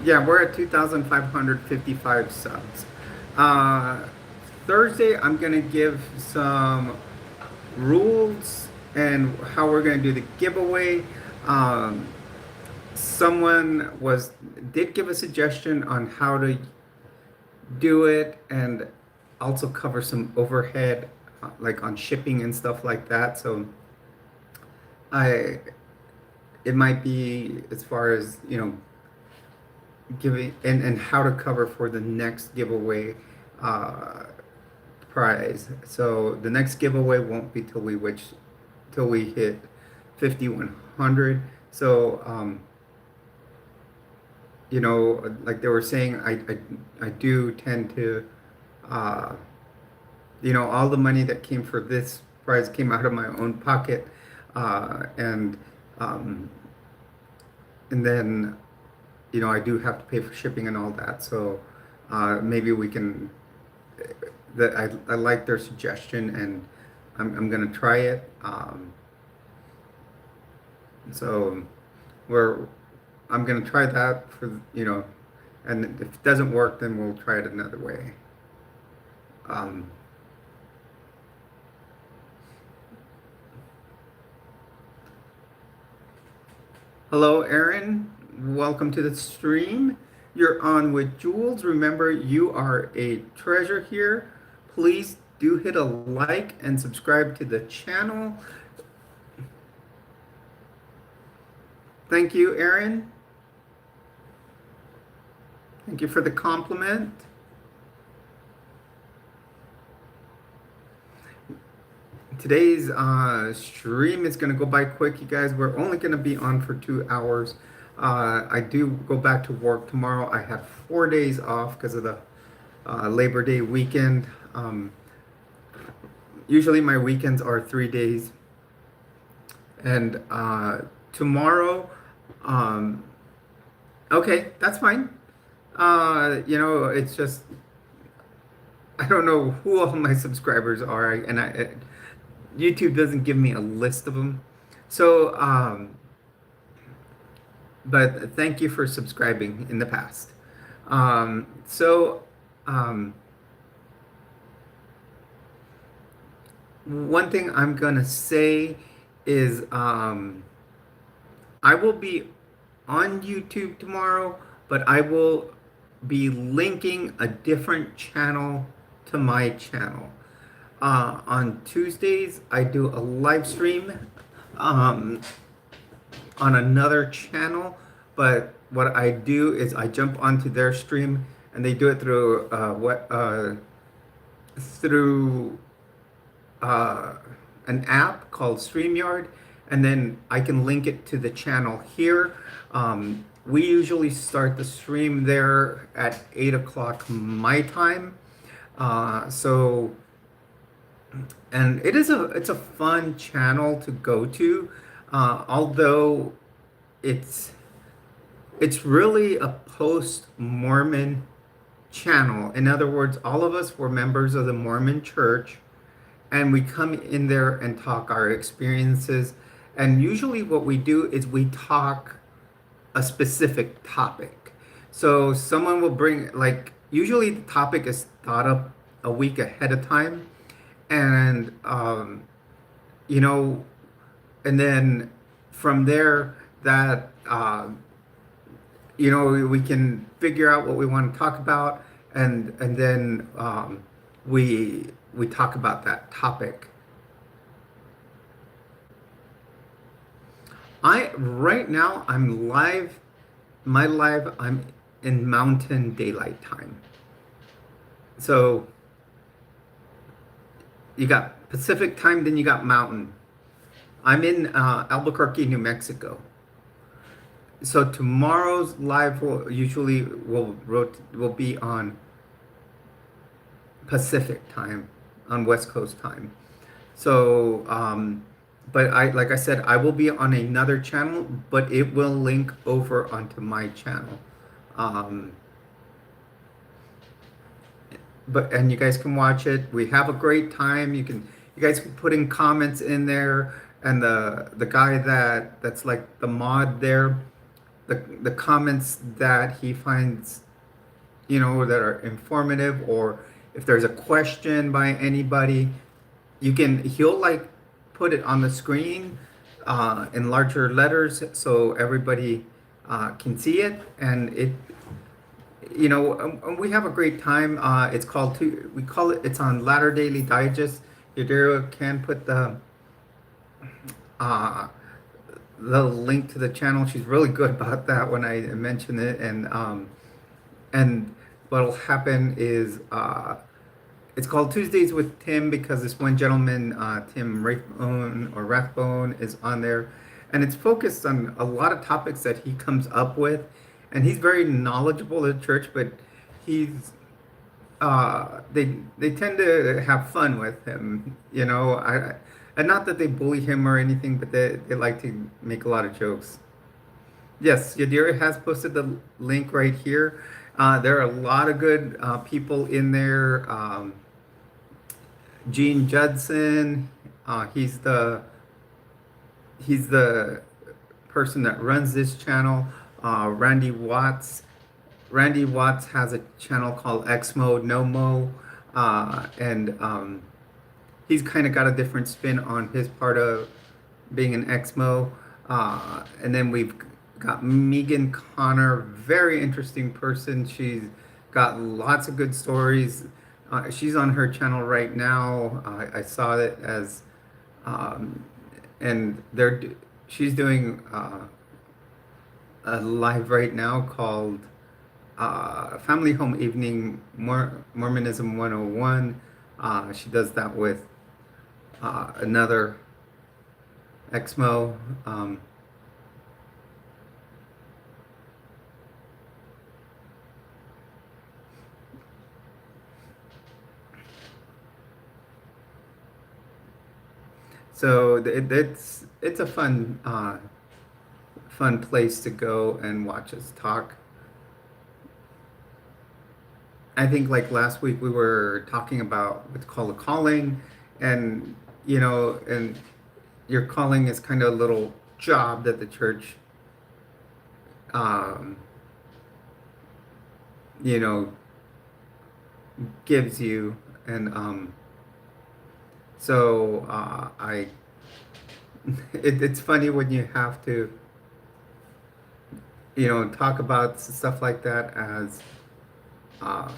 yeah, we're at 2,555 subs. Uh, Thursday, I'm gonna give some rules and how we're gonna do the giveaway. Um, Someone did give a suggestion on how to do it and also cover some overhead like on shipping and stuff like that. So I it might be as far as, you know, giving and how to cover for the next giveaway prize. So the next giveaway won't be till we hit 5,100. So you know, like they were saying, I do tend to, you know, all the money that came for this prize came out of my own pocket, and um, and then, you know, I do have to pay for shipping and all that. So maybe we can. That I like their suggestion, and I'm gonna try it. So I'm gonna try that for, you know, and if it doesn't work, then we'll try it another way. Um, Hello, Aaron. Welcome to the stream. You're on with Jules. Remember, you are a treasure here. Please do hit a like and subscribe to the channel. Thank you, Aaron. Thank you for the compliment. Today's stream is going to go by quick, you guys. We're only going to be on for 2 hours. I do go back to work tomorrow. I had 4 days off because of the Labor Day weekend. Usually my weekends are 3 days. And tomorrow, okay, that's fine. It's just, I don't know who all my subscribers are, and YouTube doesn't give me a list of them. So, but thank you for subscribing in the past. One thing I'm gonna say is I will be on YouTube tomorrow, but I will be linking a different channel to my channel. On Tuesdays, I do a live stream on another channel, but what I do is I jump onto their stream, and they do it through an app called StreamYard, and then I can link it to the channel here. We usually start the stream there at 8 o'clock my time. And it's a fun channel to go to, although it's really a post-Mormon channel. In other words, all of us were members of the Mormon Church, and we come in there and talk our experiences. And usually what we do is we talk a specific topic. So someone will bring, like, usually the topic is thought up a week ahead of time. And, and then from there that, we can figure out what we want to talk about, and then we talk about that topic. Right now I'm live. I'm in Mountain Daylight Time. So you got Pacific Time, then you got Mountain. I'm in Albuquerque, New Mexico. So tomorrow's live will be on Pacific Time, on West Coast time. So, but like I said, I will be on another channel, but it will link over onto my channel. And you guys can watch it. We have a great time. You guys can put in comments in there, and the guy that's like the mod there, the comments that he finds, that are informative, or if there's a question by anybody, he'll like put it on the screen in larger letters so everybody can see it, and we have a great time. It's on Latter Daily Digest. Yadira can put the link to the channel. She's really good about that when I mention it. And what'll happen is it's called Tuesdays with Tim because this one gentleman, Tim Rathbone, is on there, and it's focused on a lot of topics that he comes up with, and he's very knowledgeable of the church, but he's they tend to have fun with him, and not that they bully him or anything, but they like to make a lot of jokes. Yes, Yadira has posted the link right here. There are a lot of good people in there. Gene Judson, he's the person that runs this channel. Randy Watts has a channel called X Mode No Mo, and he's kind of got a different spin on his part of being an X-Mo. And then we've got Megan Connor, very interesting person. She's got lots of good stories. She's on her channel right now. I saw it as, um, and she's doing a live right now called Family Home Evening Mormonism 101. She does that with another Exmo. So it's a fun place to go and watch us talk. I think like last week we were talking about what's called a calling, and and your calling is kind of a little job that the church, um, you know, gives you, and so I, it's funny when you have to, talk about stuff like that as. Uh,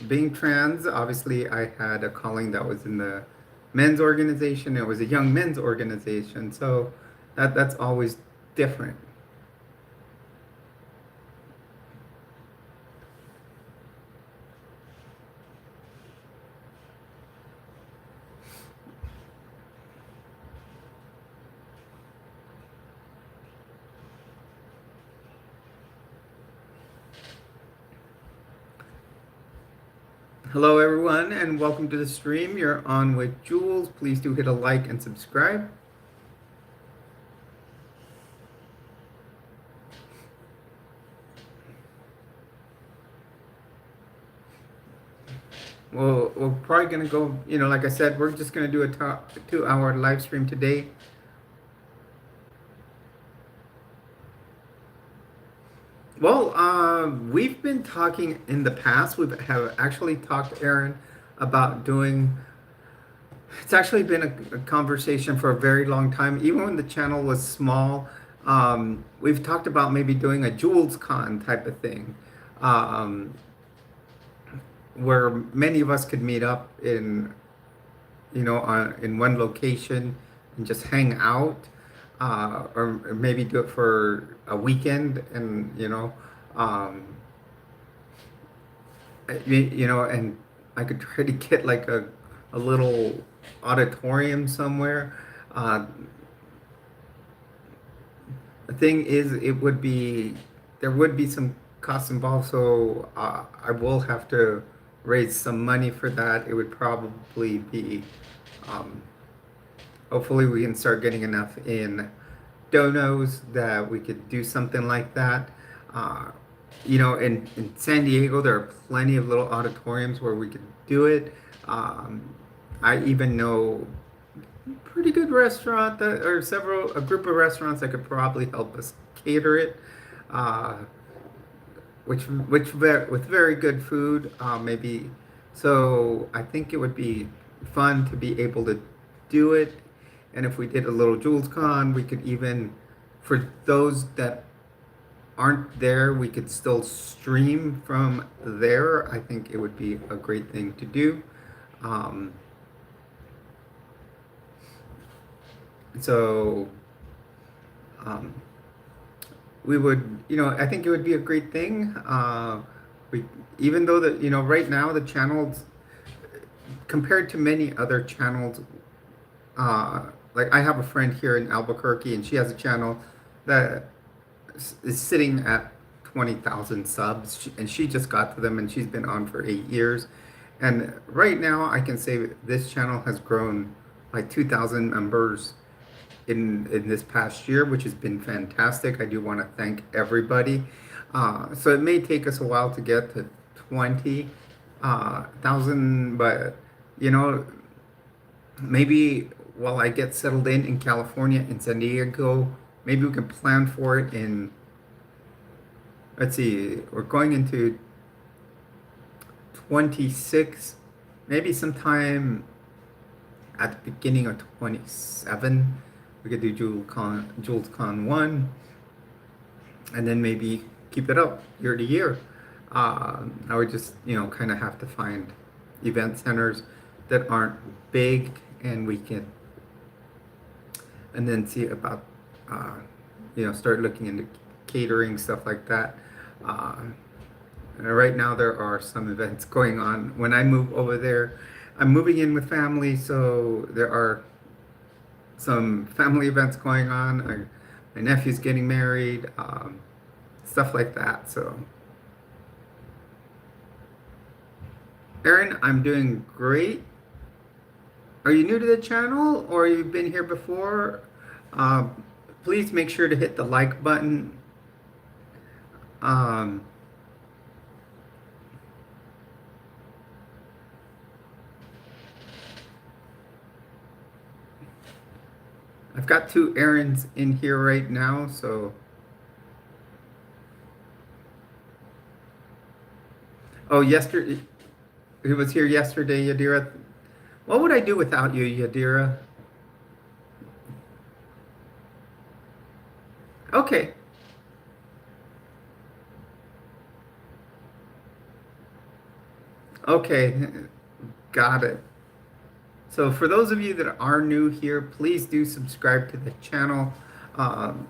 being trans, obviously, I had a calling that was in the men's organization. It was a young men's organization, so that's always different. Hello, everyone, and welcome to the stream. You're on with Jules. Please do hit a like and subscribe. Well, we're probably going to go, like I said, we're just going to do a 2-hour live stream today. Well, we've been talking in the past. We have actually talked, Aaron, about doing. It's actually been a conversation for a very long time. Even when the channel was small, we've talked about maybe doing a Jules Con type of thing, um, where many of us could meet up in one location and just hang out, or maybe do it for a weekend, and um, and I could try to get like a little auditorium somewhere. Uh, the thing is, there would be some costs involved, so I will have to raise some money for that. It would probably be, um, hopefully we can start getting enough in donos that we could do something like that. In San Diego, there are plenty of little auditoriums where we could do it. I even know pretty good restaurant a group of restaurants that could probably help us cater it, uh, with very good food, maybe. So I think it would be fun to be able to do it. And if we did a little Jules Con, we could even, for those that aren't there, we could still stream from there. I think it would be a great thing to do. Um, so um, we would, I think it would be a great thing. Even though right now the channels, compared to many other channels, like I have a friend here in Albuquerque, and she has a channel that is sitting at 20,000 subs, and she just got to them, and she's been on for 8 years. And right now, I can say this channel has grown like 2,000 members in this past year, which has been fantastic. I do want to thank everybody. So it may take us a while to get to 20,000, but maybe while I get settled in California, in San Diego, maybe we can plan for it in, let's see, we're going into 26, maybe sometime at the beginning of 27, we could do Jules Con 1, and then maybe keep it up year to year. I would just, kind of have to find event centers that aren't big, and we can, and then see about, start looking into catering, stuff like that. Uh, right now, there are some events going on. When I move over there, I'm moving in with family, so there are some family events going on. My nephew's getting married, stuff like that. So, Aaron, I'm doing great. Are you new to the channel or you've been here before? Please make sure to hit the like button. Um, I've got two errands in here right now, so. Oh, yesterday, he was here yesterday, Yadira. What would I do without you, Yadira? Okay. Okay, got it. So for those of you that are new here, please do subscribe to the channel. Um,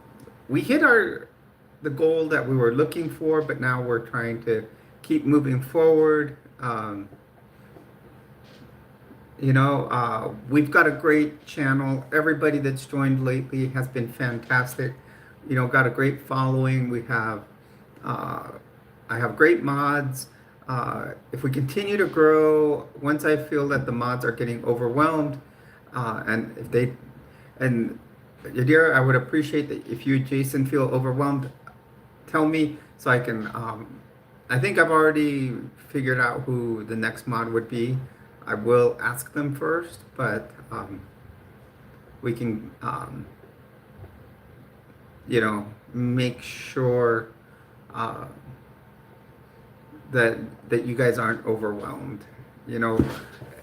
we hit the goal that we were looking for, but now we're trying to keep moving forward. We've got a great channel. Everybody that's joined lately has been fantastic. Got a great following. I have great mods. If we continue to grow, once I feel that the mods are getting overwhelmed, and Yadira, I would appreciate that if you, Jason, feel overwhelmed, tell me so I can, I think I've already figured out who the next mod would be. I will ask them first, but we can, make sure that you guys aren't overwhelmed.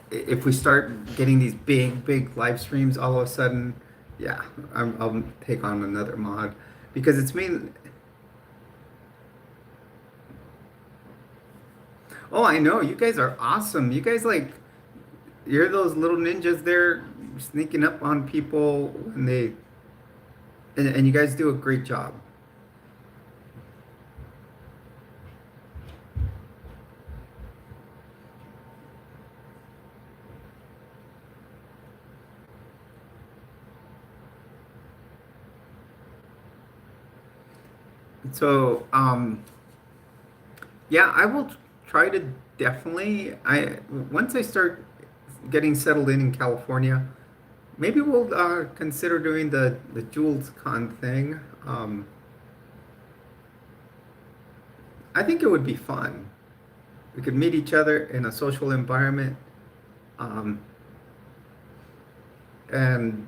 If we start getting these big live streams all of a sudden, yeah, I'll take on another mod because it's mainly. Oh, I know you guys are awesome. You guys you're those little ninjas there sneaking up on people when and you guys do a great job. So, yeah, I will try to definitely. Once I start getting settled in California, maybe we'll consider doing the Jules Con thing. I think it would be fun. We could meet each other in a social environment, um, and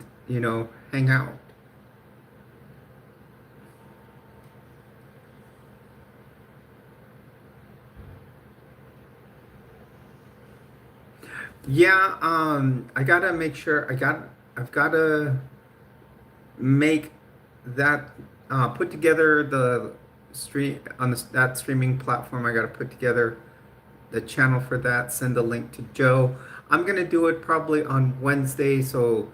hang out. Yeah, I gotta make sure I've gotta make that put together the stream on that streaming platform. I gotta put together the channel for that, send the link to Joe. I'm gonna do it probably on Wednesday, so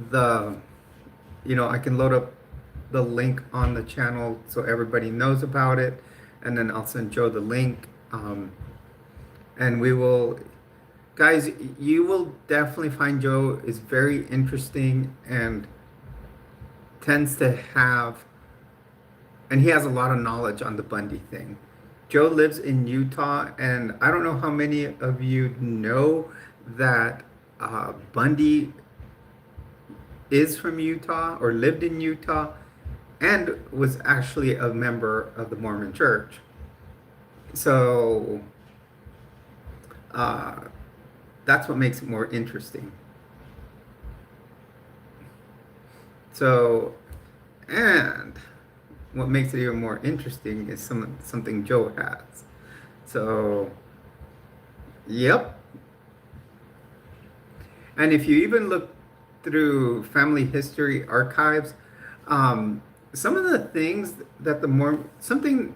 the I can load up the link on the channel so everybody knows about it, and then I'll send Joe the link, and we will. Guys, you will definitely find Joe is very interesting and tends to have, and he has a lot of knowledge on the Bundy thing. Joe lives in Utah, and I don't know how many of you know that Bundy is from Utah or lived in Utah and was actually a member of the Mormon Church. So, that's what makes it more interesting. So, and what makes it even more interesting is something Joe has. So, yep. And if you even look through family history archives, some of the things that something,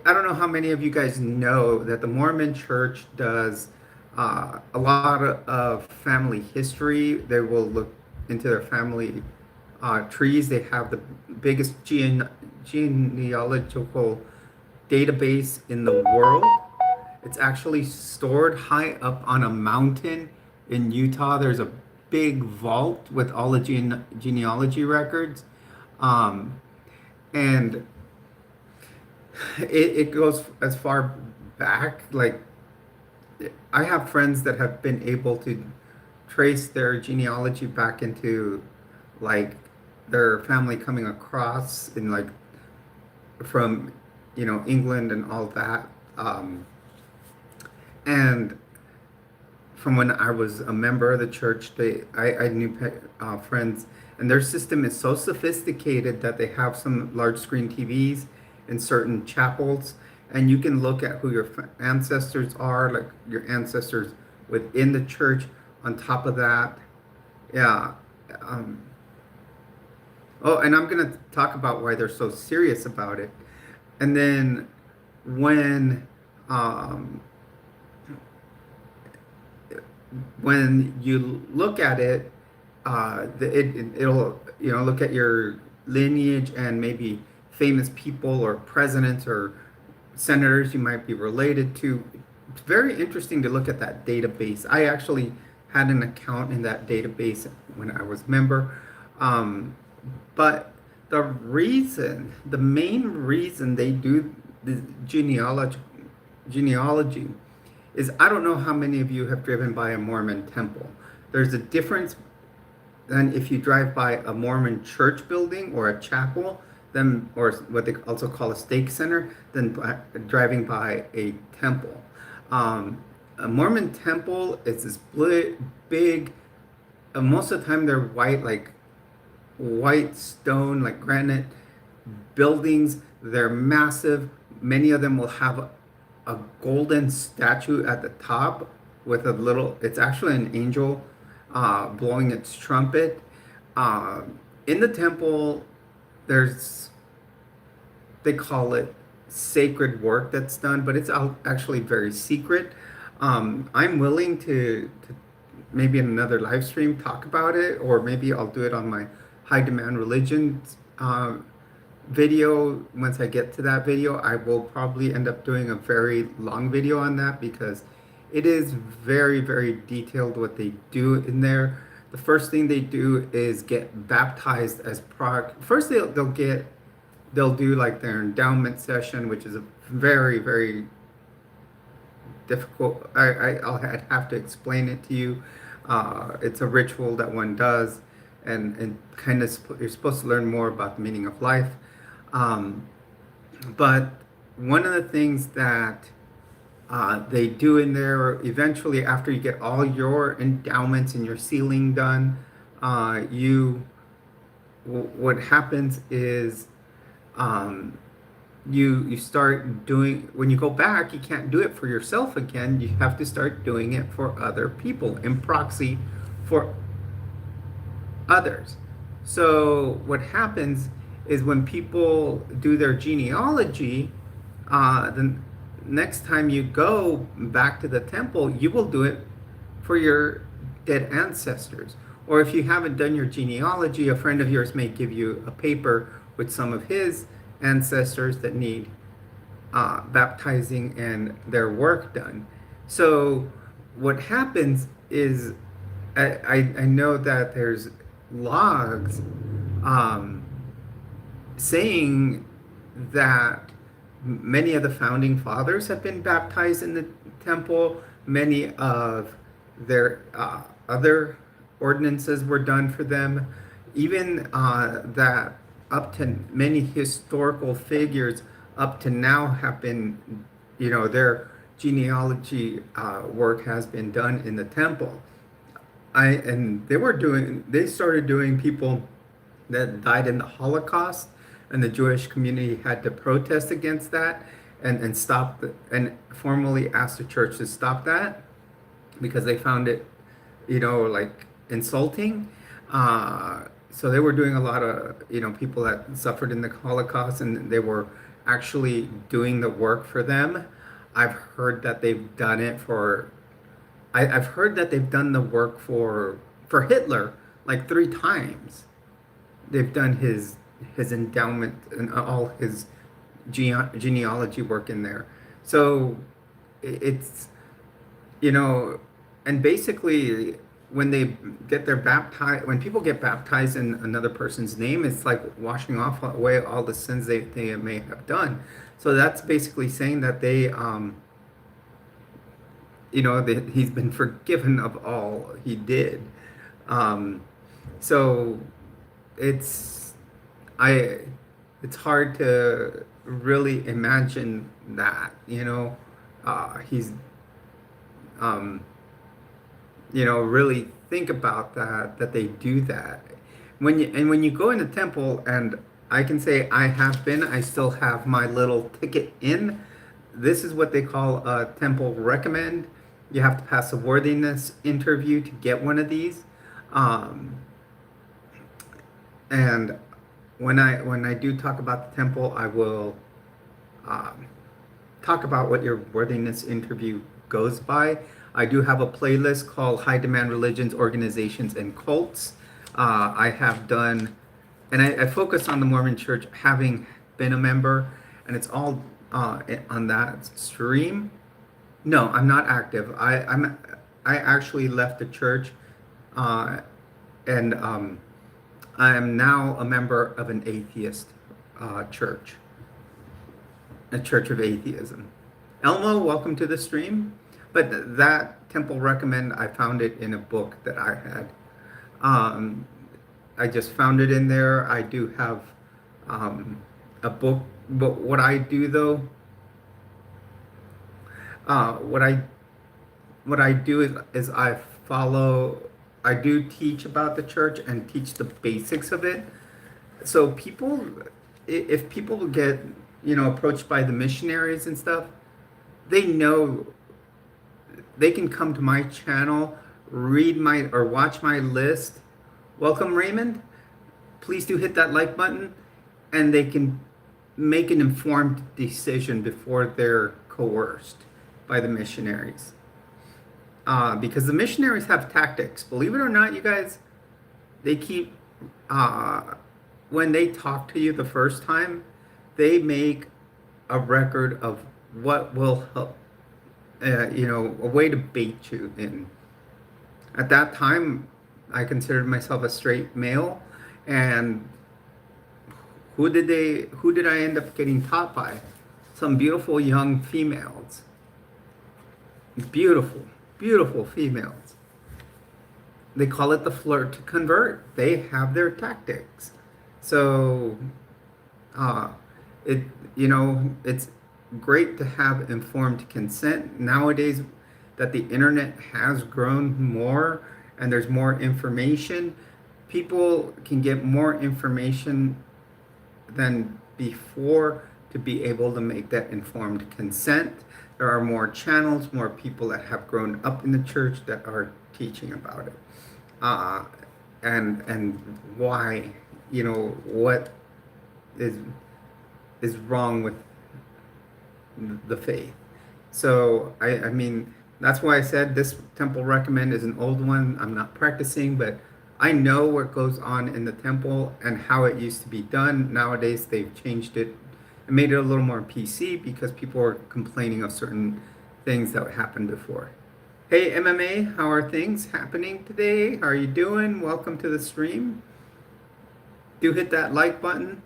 I don't know how many of you guys know that the Mormon Church does a lot of family history. They will look into their family trees. They have the biggest genealogical database in the world. It's actually stored high up on a mountain in Utah. There's a big vault with all the genealogy records. Um, and it goes as far back. Like, I have friends that have been able to trace their genealogy back into like their family coming across in like from England and all that. And from when I was a member of the church, I knew friends, and their system is so sophisticated that they have some large screen TVs in certain chapels, and you can look at who your ancestors are, like your ancestors within the church. On top of that, yeah. Um, oh, and I'm gonna talk about why they're so serious about it. And then when um, when you look at it, it'll look at your lineage and maybe famous people or presidents or senators you might be related to. It's very interesting to look at that database. I actually had an account in that database when I was a member, um, but the main reason they do the genealogy is, I don't know how many of you have driven by a Mormon temple. There's a difference than if you drive by a Mormon church building or a chapel, then, or what they also call a stake center, than driving by a temple. A Mormon temple is this big, most of the time they're white, like white stone, like granite buildings. They're massive. Many of them will have a golden statue at the top with a little, it's actually an angel blowing its trumpet. Uh, in the temple, there's, they call it sacred work that's done, but it's actually very secret. I'm willing to maybe in another live stream talk about it, or maybe I'll do it on my high demand religions video. Once I get to that video, I will probably end up doing a very long video on that, because it is very, very detailed what they do in there. The first thing they do is get baptized as first they'll do like their endowment session, which is a very, very difficult. I'd have to explain it to you. It's a ritual that one does, and kind of you're supposed to learn more about the meaning of life. But one of the things that they do in there, eventually, after you get all your endowments and your sealing done, what happens is you start doing, when you go back, you can't do it for yourself again. You have to start doing it for other people in proxy for others. So what happens is, when people do their genealogy, the next time you go back to the temple, you will do it for your dead ancestors. Or if you haven't done your genealogy, a friend of yours may give you a paper with some of his ancestors that need baptizing and their work done. So what happens is, I know that there's logs saying that many of the founding fathers have been baptized in the temple. Many of their other ordinances were done for them. Even that up to many historical figures up to now have been, their genealogy work has been done in the temple. And they started doing people that died in the Holocaust, and the Jewish community had to protest against that and stop and formally asked the church to stop that, because they found it, like insulting. So they were doing a lot of, people that suffered in the Holocaust, and they were actually doing the work for them. I've heard that they've done it for I've heard that they've done the work for Hitler like 3 times. They've done his endowment and all his genealogy work in there. So it's you know, and basically when they get their baptized, when people get baptized in another person's name, it's like washing off away all the sins they may have done. So that's basically saying that that he's been forgiven of all he did. Um, so it's I it's hard to really imagine that, he's um, really think about that they do that. When you go in the temple, and I can say I have been, I still have my little ticket in. This is what they call a temple recommend. You have to pass a worthiness interview to get one of these. Um, and when I do talk about the temple, I will um, talk about what your worthiness interview goes by. I do have a playlist called High Demand Religions, Organizations, and Cults. I have done, and I focus on the Mormon Church, having been a member, and it's all on that stream. No, I'm not active. I actually left the church, uh, and I am now a member of an atheist church, a church of atheism. Elmo, welcome to the stream. But that temple recommend, I found it in a book that I had. Um, I just found it in there. I do have a book, but what I do though, uh, what I what I do is I do teach about the church and teach the basics of it. So if people get approached by the missionaries and stuff, they know they can come to my channel, read my or watch my list. Welcome, Raymond. Please do hit that like button, and they can make an informed decision before they're coerced by the missionaries. Because the missionaries have tactics. Believe it or not, you guys, they keep, when they talk to you the first time, they make a record of what will help, a way to bait you in. At that time, I considered myself a straight male, and who did I end up getting taught by? Some beautiful young females. Beautiful, beautiful females. They call it the flirt to convert. They have their tactics. So, uh, it's great to have informed consent nowadays that the internet has grown more and there's more information. People can get more information than before to be able to make that informed consent. There are more channels, more people that have grown up in the church that are teaching about it, uh, and why, what is wrong with the faith. So I mean, that's why I said this temple recommend is an old one. I'm not practicing, but I know what goes on in the temple and how it used to be done. Nowadays they've changed it and made it a little more PC because people are complaining of certain things that happened before. Hey MMA, how are things happening today? How are you doing? Welcome to the stream. Do hit that like button.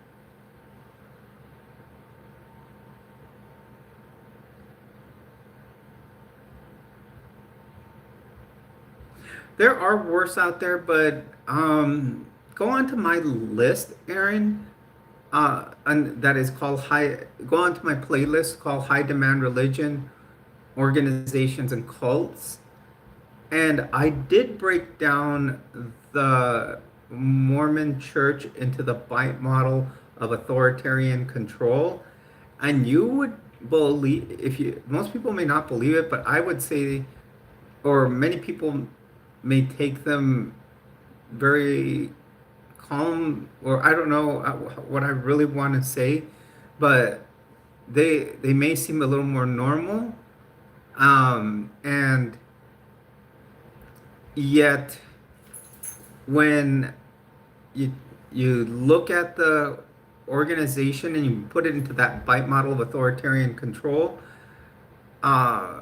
There are worse out there, but go on to my list, Aaron. And that is called Go on to my playlist called High Demand Religion, Organizations, and Cults. And I did break down the Mormon Church into the bite model of authoritarian control. And you would believe, most people may not believe it, but I would say, or many people may take them very calm, or I don't know what I really want to say, but they may seem a little more normal, and yet when you you look at the organization and you put it into that bite model of authoritarian control, uh,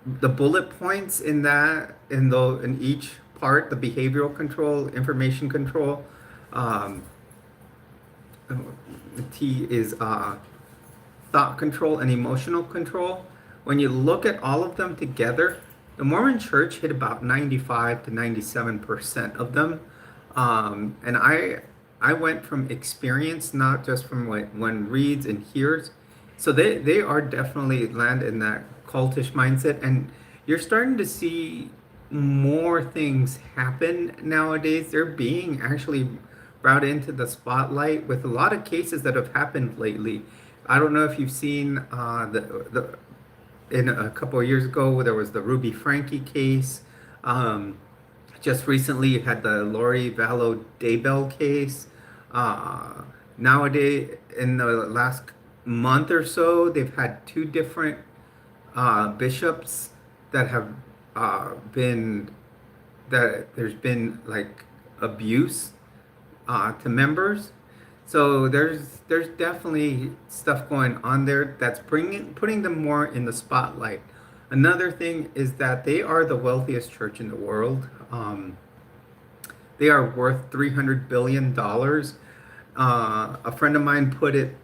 the bullet points in that in each part, the behavioral control, information control, um, the T is thought control and emotional control. When you look at all of them together, the Mormon Church hit about 95 to 97% of them. And I went from experience, not just from what one reads and hears. So they are definitely land in that cultish mindset. And you're starting to see more things happen nowadays. They're being actually brought into the spotlight with a lot of cases that have happened lately. I don't know if you've seen the in a couple of years ago there was the Ruby Frankie case. Um, just recently you had the Lori Vallow Daybell case. Uh, Nowadays, in the last month or so, they've had two different bishops that have been that there's been like abuse to members. So there's definitely stuff going on there that's putting them more in the spotlight. Another thing is that they are the wealthiest church in the world. They are worth $300 billion. A friend of mine put it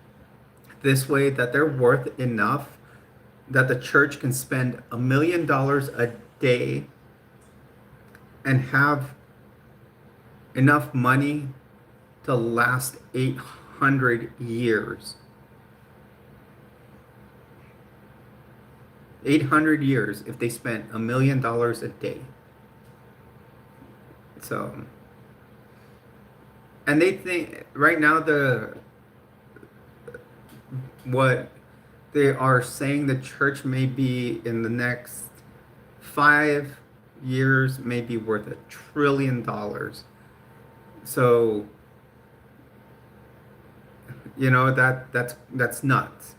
this way, that they're worth enough that the church can spend $1 million a day and have enough money to last 800 years. 800 years if they spent $1 million a day. So, and they think right now what they are saying the church may be in the next 5 years may be worth $1 trillion. So, you know, that's nuts.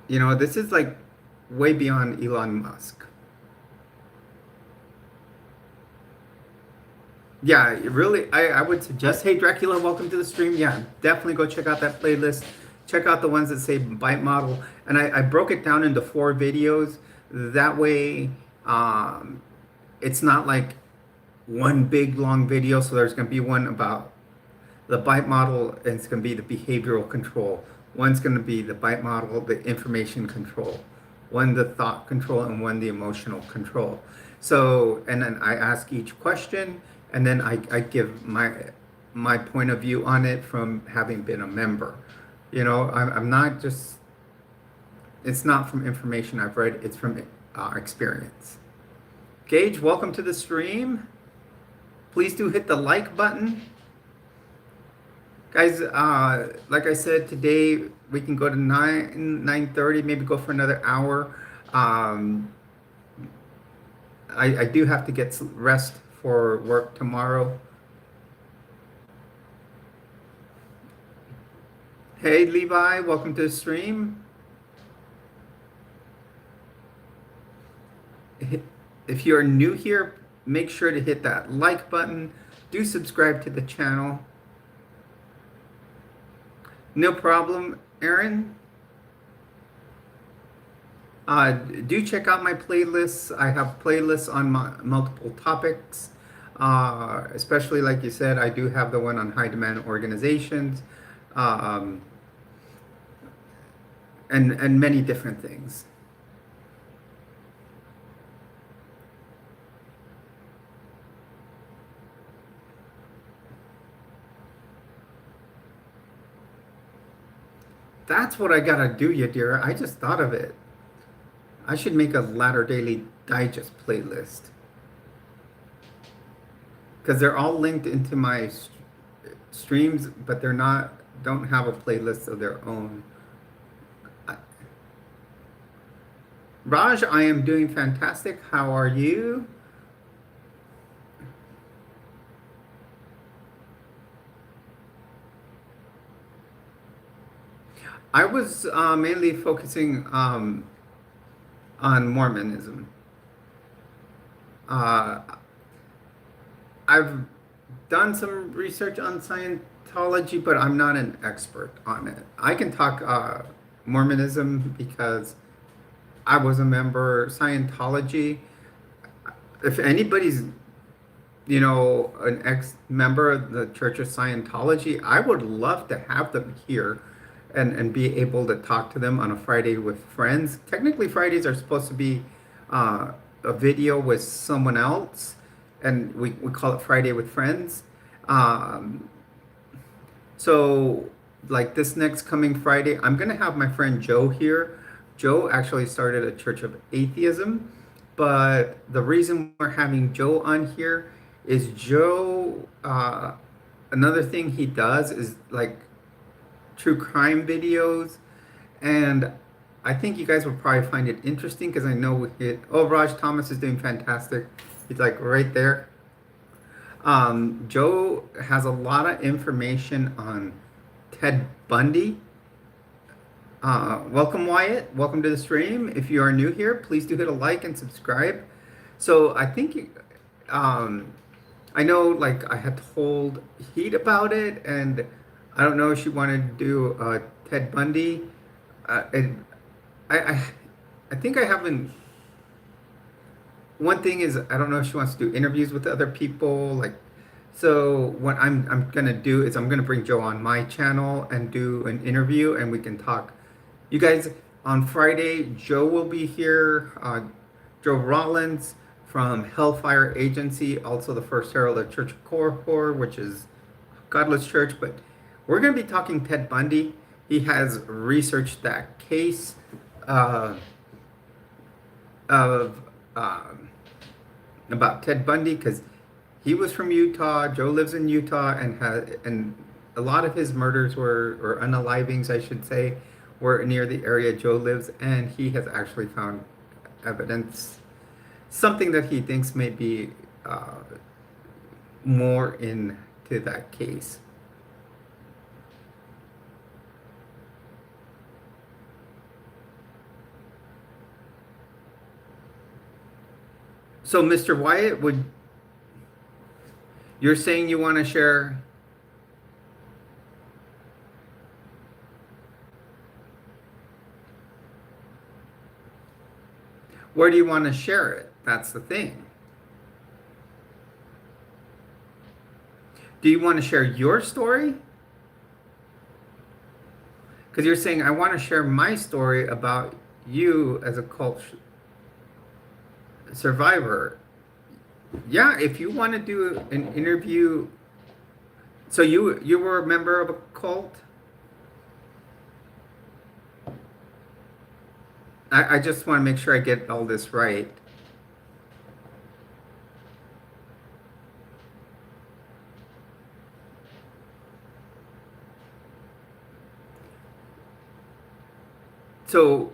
You know, this is like way beyond Elon Musk. Yeah, really, I would suggest, hey Dracula, welcome to the stream. Yeah, definitely go check out that playlist. Check out the ones that say bite model. And I broke it down into 4 videos. That way, it's not like one big long video. So there's going to be one about the bite model, and it's going to be the behavioral control. One's going to be the bite model, the information control. One the thought control, and one the emotional control. So, and then I ask each question, and then I give my point of view on it from having been a member. You know, I'm not just, it's not from information I've read, it's from experience. Gage, welcome to the stream. Please do hit the like button. Guys, like I said, today we can go to 9:30, maybe go for another hour. I do have to get some rest for work tomorrow. Hey Levi, welcome to the stream. If you're new here, make sure to hit that like button. Do subscribe to the channel. No problem, Aaron. Do check out my playlists. I have playlists on multiple topics, especially like you said, I do have the one on high demand organizations, and many different things. That's what I gotta do, Yadira. I just thought of it. I should make a Latter Daily Digest playlist. Because they're all linked into my streams, but don't have a playlist of their own. Raj, I am doing fantastic. How are you? I was mainly focusing on Mormonism. Uh, I've done some research on Scientology, but I'm not an expert on it. I can talk Mormonism because I was a member. Scientology, if anybody's an ex-member of the Church of Scientology, I would love to have them here and be able to talk to them on a Friday with friends. Technically, Fridays are supposed to be a video with someone else, and we call it Friday with Friends. Um, so, like this next coming Friday, I'm going to have my friend Joe here. Joe actually started a Church of Atheism, but the reason we're having Joe on here is Joe, another thing he does is like true crime videos. And I think you guys will probably find it interesting because I know Raj Thomas is doing fantastic. He's like right there. Joe has a lot of information on Ted Bundy. Welcome, Wyatt. Welcome to the stream. If you are new here, please do hit a like and subscribe. So I think, I know like I had told Heat about it, and I don't know if she wanted to do Ted Bundy. And I think I haven't. One thing is I don't know if she wants to do interviews with other people. Like, so what I'm gonna do is I'm gonna bring Joe on my channel and do an interview, and we can talk. You guys, on Friday, Joe will be here. Joe Rollins from Hellfire Agency, also the First Herald of Church of Korhor, which is Godless Church. But we're going to be talking Ted Bundy. He has researched that case of about Ted Bundy because he was from Utah. Joe lives in Utah, and a lot of his murders or unalivings, I should say, were near the area Joe lives, and he has actually found evidence, something that he thinks may be more into that case. So, Mr. Wyatt, you're saying you want to share? Where do you want to share it? That's the thing. Do you want to share your story? Because you're saying, I want to share my story about you as a cult survivor. Yeah, if you want to do an interview. So you were a member of a cult? I just want to make sure I get all this right. So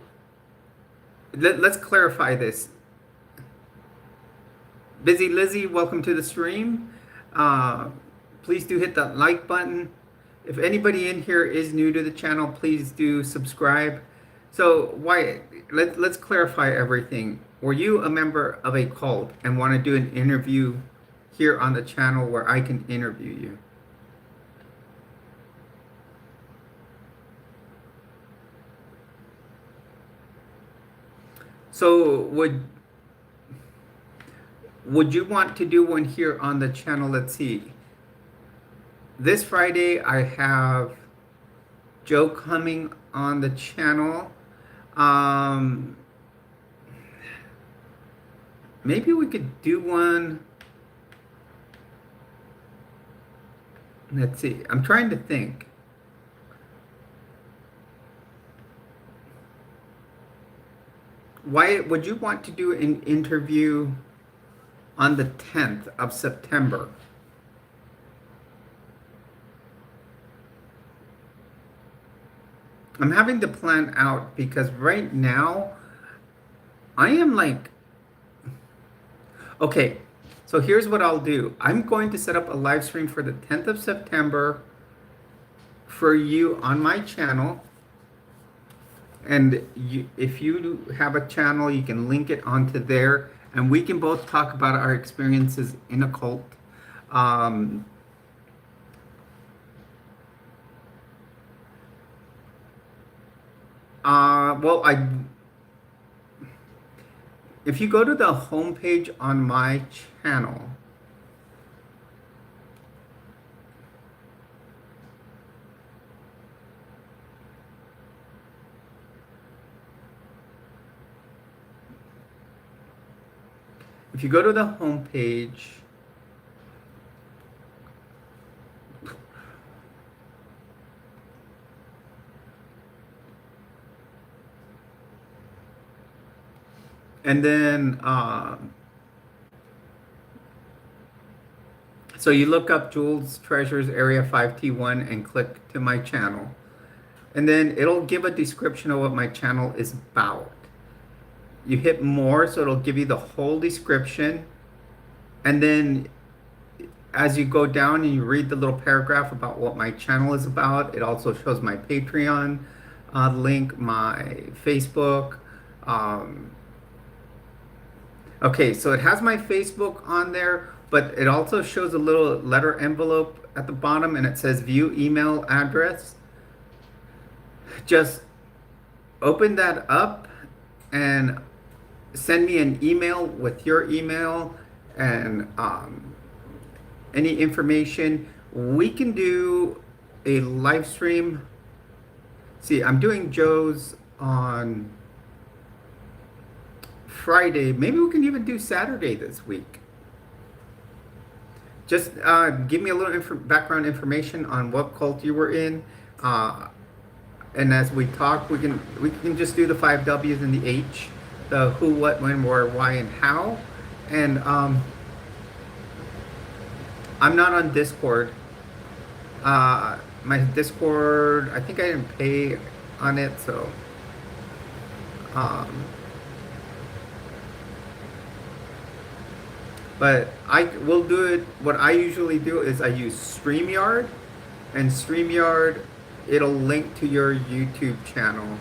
let's clarify this. Busy Lizzie, welcome to the stream. Please do hit that like button. If anybody in here is new to the channel, please do subscribe. So Wyatt, let's clarify everything. Were you a member of a cult and want to do an interview here on the channel where I can interview you? So would you want to do one here on the channel? Let's see. This Friday I have Joe coming on the channel. Maybe we could do one. Let's see. I'm trying to think. Why would you want to do an interview on the 10th of September? I'm having to plan out because right now I am like, okay, so here's what I'll do. I'm going to set up a live stream for the 10th of September for you on my channel. And if you have a channel, you can link it onto there, and we can both talk about our experiences in a cult. Um, well, if you go to the homepage on my channel, if you go to the homepage, and then so you look up Jules Treasures Area 5T1 and click to my channel. And then it'll give a description of what my channel is about. You hit more, so it'll give you the whole description. And then as you go down and you read the little paragraph about what my channel is about, it also shows my Patreon link, my Facebook. Okay, so it has my Facebook on there, but it also shows a little letter envelope at the bottom, and it says view email address. Just open that up and send me an email with your email and any information. We can do a live stream. See, I'm doing Joe's on Friday. Maybe we can even do Saturday this week. Just give me a little background information on what cult you were in. And as we talk, we can just do the 5 W's and the H, the who, what, when, where, why, and how. And I'm not on Discord. My Discord, I think I didn't pay on it, so but I will do it. What I usually do is I use StreamYard, and StreamYard, it'll link to your YouTube channel.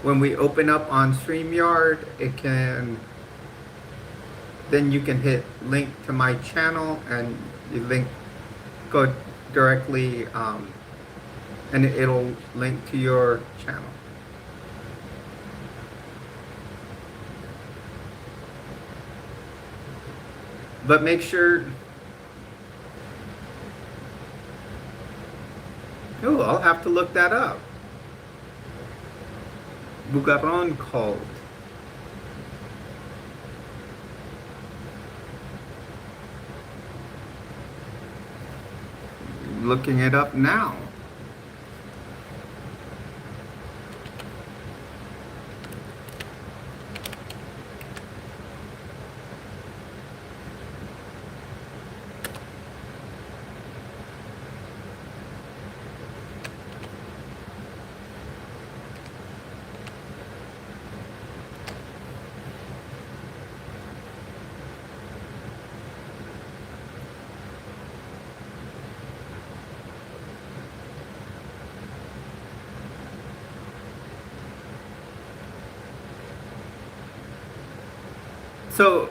When we open up on StreamYard, then you can hit link to my channel, and you go directly, and it'll link to your channel. But make sure. Oh, I'll have to look that up. Bugaron cult. Looking it up now. So,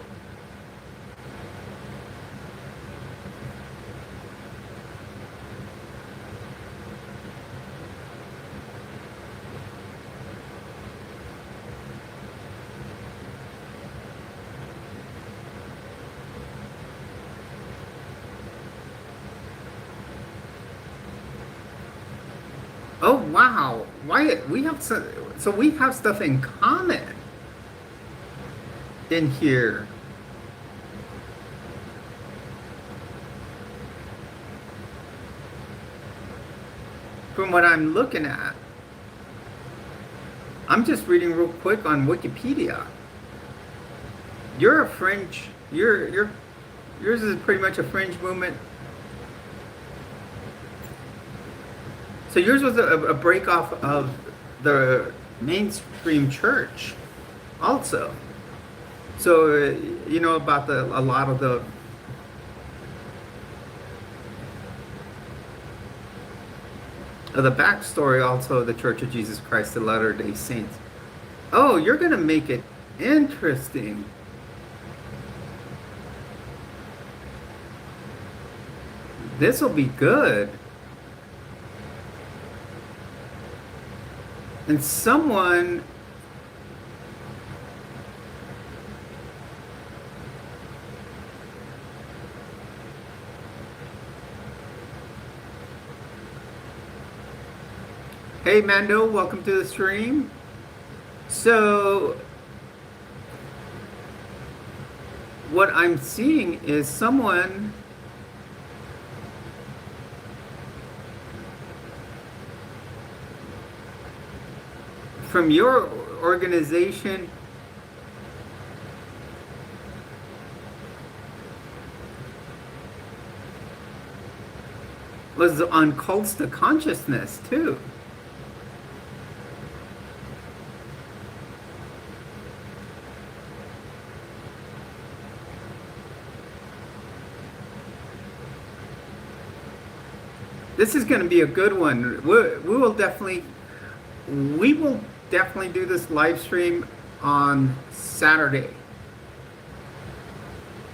oh wow, why we have so we have stuff in common in here. From what I'm looking at, I'm just reading real quick on Wikipedia. You're a fringe. Yours is pretty much a fringe movement. So yours was a break off of the mainstream church, also. So you know about a lot of the. The backstory also of the Church of Jesus Christ of Latter-day Saints. Oh, you're gonna make it interesting. This will be good. And someone, hey Mando, welcome to the stream. So what I'm seeing is someone from your organization was on cults to consciousness too. This is going to be a good one. We will definitely do this live stream on Saturday.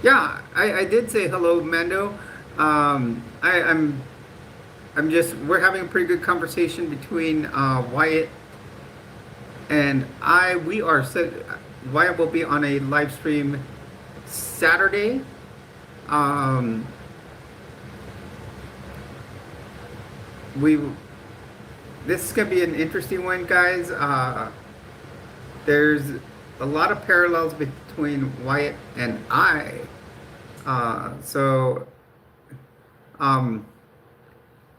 Yeah, I did say hello, Mando. I'm just, we're having a pretty good conversation between Wyatt and I. Wyatt will be on a live stream Saturday. This is gonna be an interesting one, guys. There's a lot of parallels between Wyatt and I. So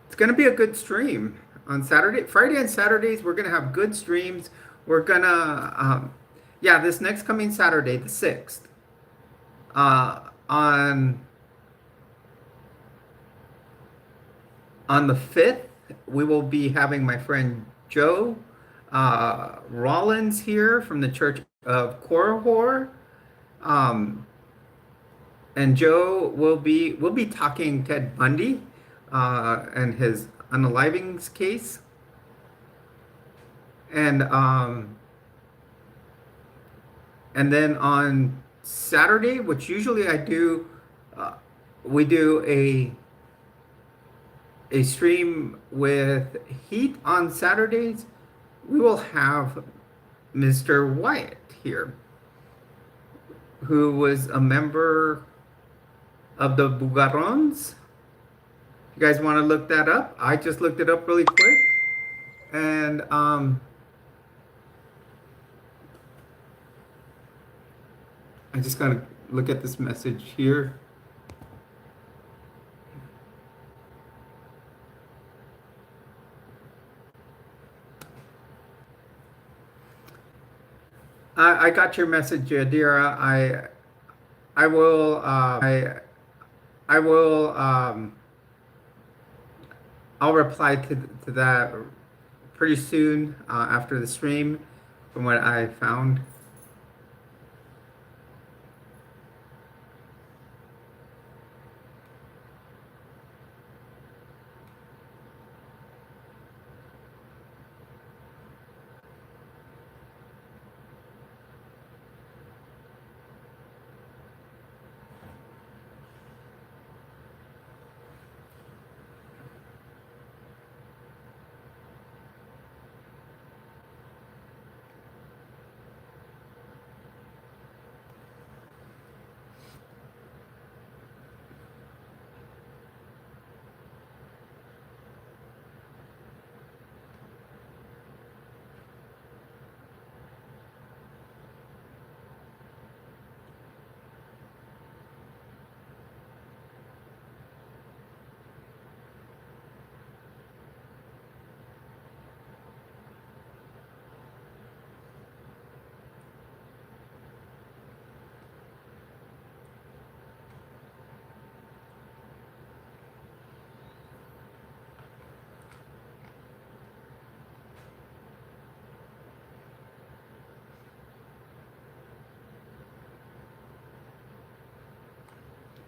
it's gonna be a good stream on Saturday, Friday, and Saturdays. We're gonna have good streams. We're gonna, yeah, this next coming Saturday, the 6th, on the 5th, we will be having my friend Joe Rollins here from the Church of Korihor. And Joe we'll be talking Ted Bundy and his unaliving case. And then on Saturday, which usually I do, we do a stream with Heat on Saturdays. We will have Mr. Wyatt here, who was a member of the Bugarrons. You guys want to look that up? I just looked it up really quick. And I just gotta look at this message here. I got your message, Adira. I will I'll reply to that pretty soon after the stream, from what I found.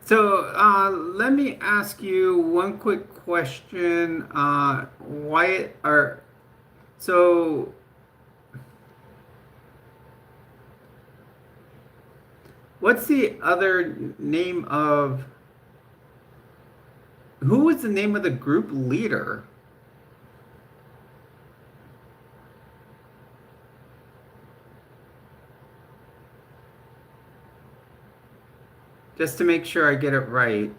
So let me ask you one quick question. Why are so? What's the other name of? Who was the name of the group leader? Just to make sure I get it right.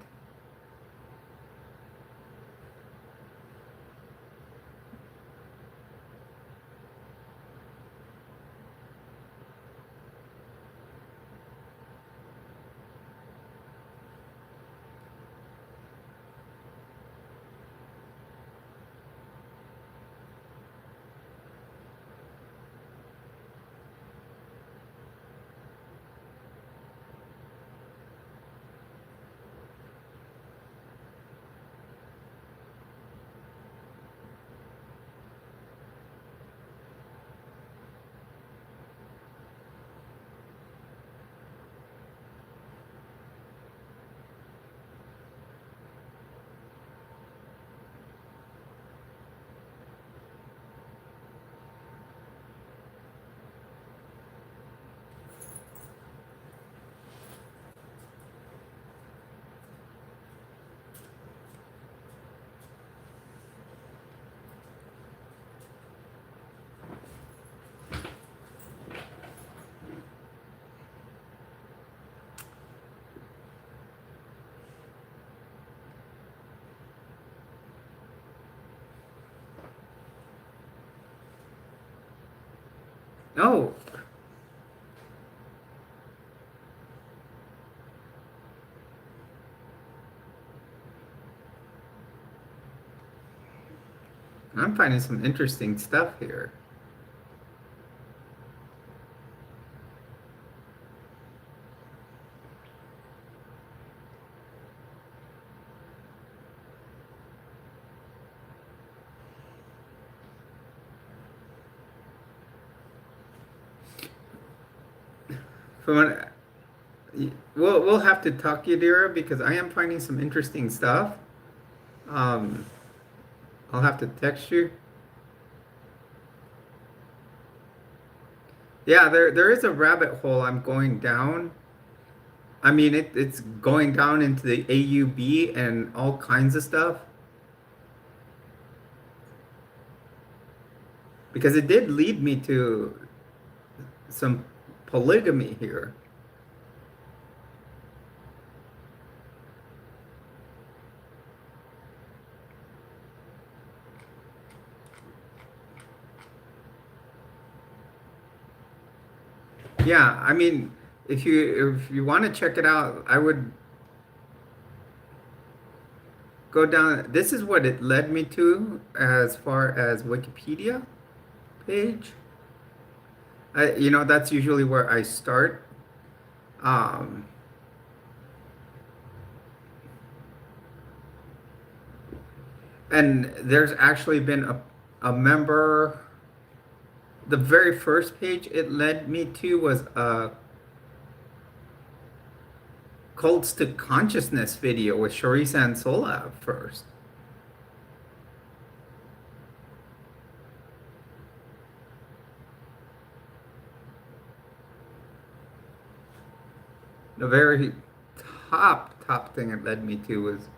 Oh, I'm finding some interesting stuff here. From what, we'll have to talk, Yadira, because I am finding some interesting stuff. Um, I'll have to text you. Yeah, there is a rabbit hole I'm going down. I mean, it's going down into the AUB and all kinds of stuff. Because it did lead me to some polygamy here. Yeah, I mean, if you want to check it out, I would go down. This is what it led me to as far as Wikipedia page. That's usually where I start. Um, and there's actually been a member. The very first page it led me to was a Cults to Consciousness video with Charisse and Sola first. The very top thing it led me to was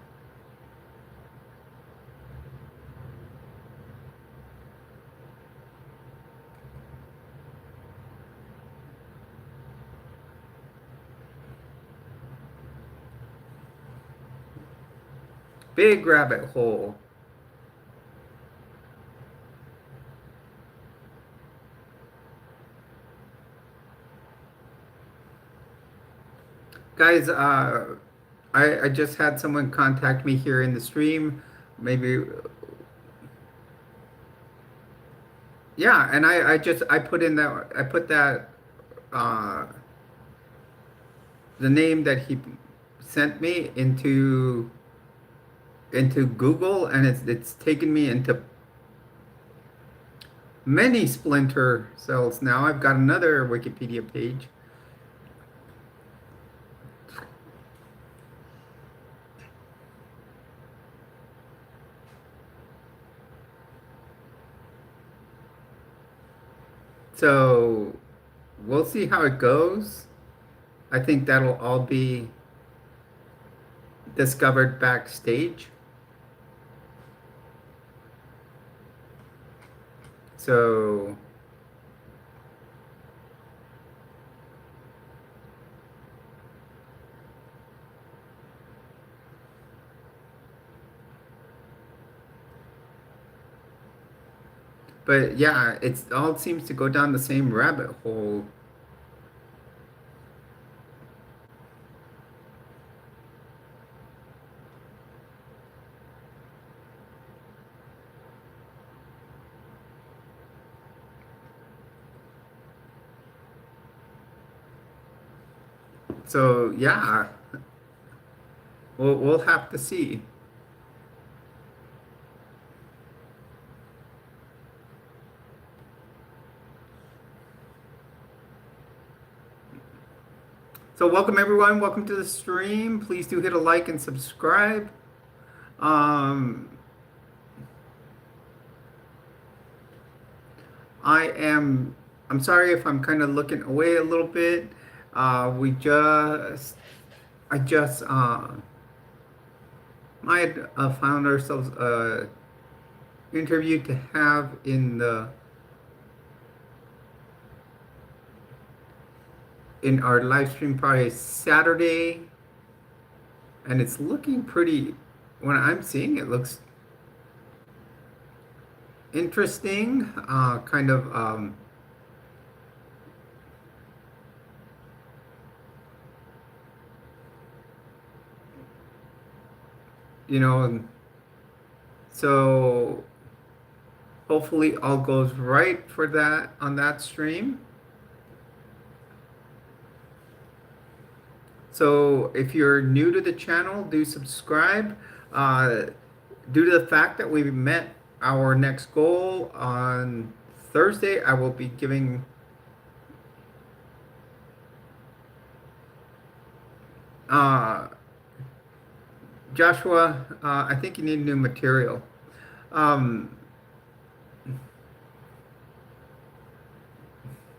big rabbit hole. Guys, I just had someone contact me here in the stream. Maybe, yeah, and I put in that I put that uh, the name that he sent me into Google, and it's taken me into many splinter cells. Now I've got another Wikipedia page. So we'll see how it goes. I think that'll all be discovered backstage. So, but yeah, it's all seems to go down the same rabbit hole. So yeah, we'll have to see. So welcome everyone, welcome to the stream. Please do hit a like and subscribe. Um, I am, I'm sorry if I'm kind of looking away a little bit. We just, I just, I had found ourselves interview to have in our live stream probably Saturday, and it's looking pretty. When I'm seeing it, looks interesting. Kind of you know. So hopefully all goes right for that on that stream. So if you're new to the channel, do subscribe. Uh, Due to the fact that we met our next goal on Thursday, I will be giving uh, Joshua, I think you need new material. Um,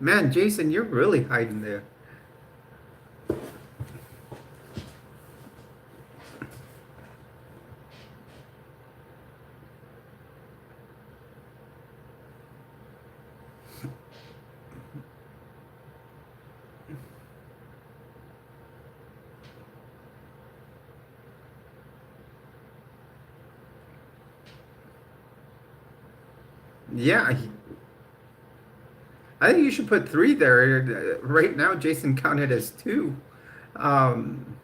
Man, Jason, you're really hiding there. Yeah, I think you should put three there. Right now, Jason counted as two. Um,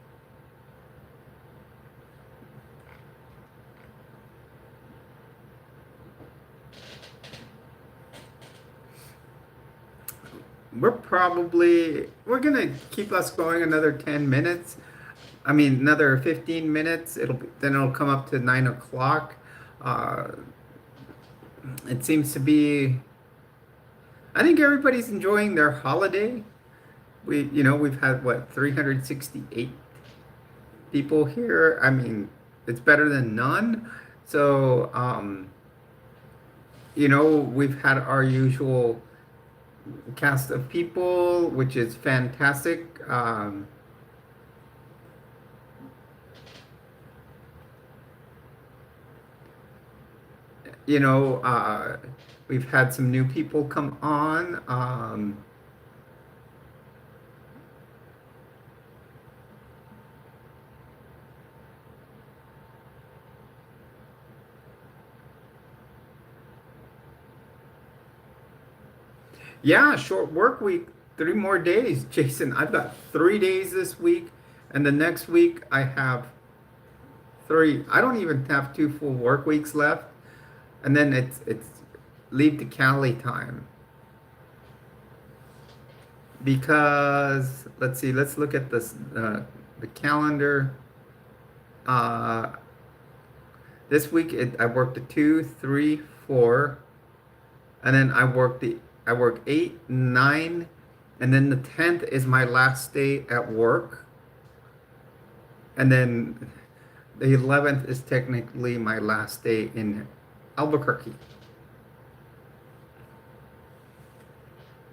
we're gonna keep us going another 10 minutes. I mean, another 15 minutes. Then it'll come up to 9 o'clock. Uh, it seems to be. I think everybody's enjoying their holiday. We've had what 368 people here. I mean, it's better than none. So, we've had our usual cast of people, which is fantastic. You know, we've had some new people come on. Yeah, short work week, 3 more days. Jason, I've got 3 days this week, and the next week I have three. I don't even have 2 full work weeks left, and then it's leave to Cali time. Because let's see, let's look at the calendar. Uh, this week I worked a 2, 3, 4, and then I work 8, 9, and then the 10th is my last day at work, and then the 11th is technically my last day in Albuquerque.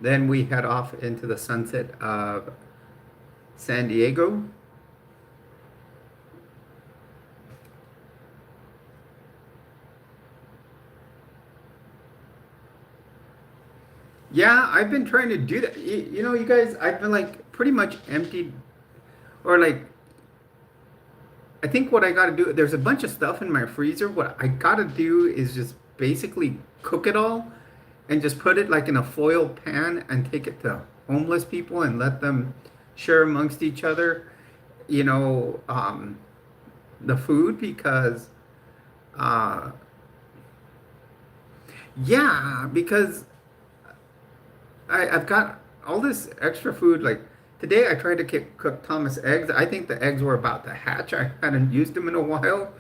Then we head off into the sunset of San Diego. Yeah, I've been trying to do that. You know, you guys, I've been like pretty much emptied, or like, I think what I got to do, there's a bunch of stuff in my freezer. What I got to do is just basically cook it all and just put it like in a foil pan and take it to homeless people and let them share amongst each other, you know, the food because, uh, yeah, because I've got all this extra food. Like today, I tried to cook Thomas eggs. I think the eggs were about to hatch. I hadn't used them in a while.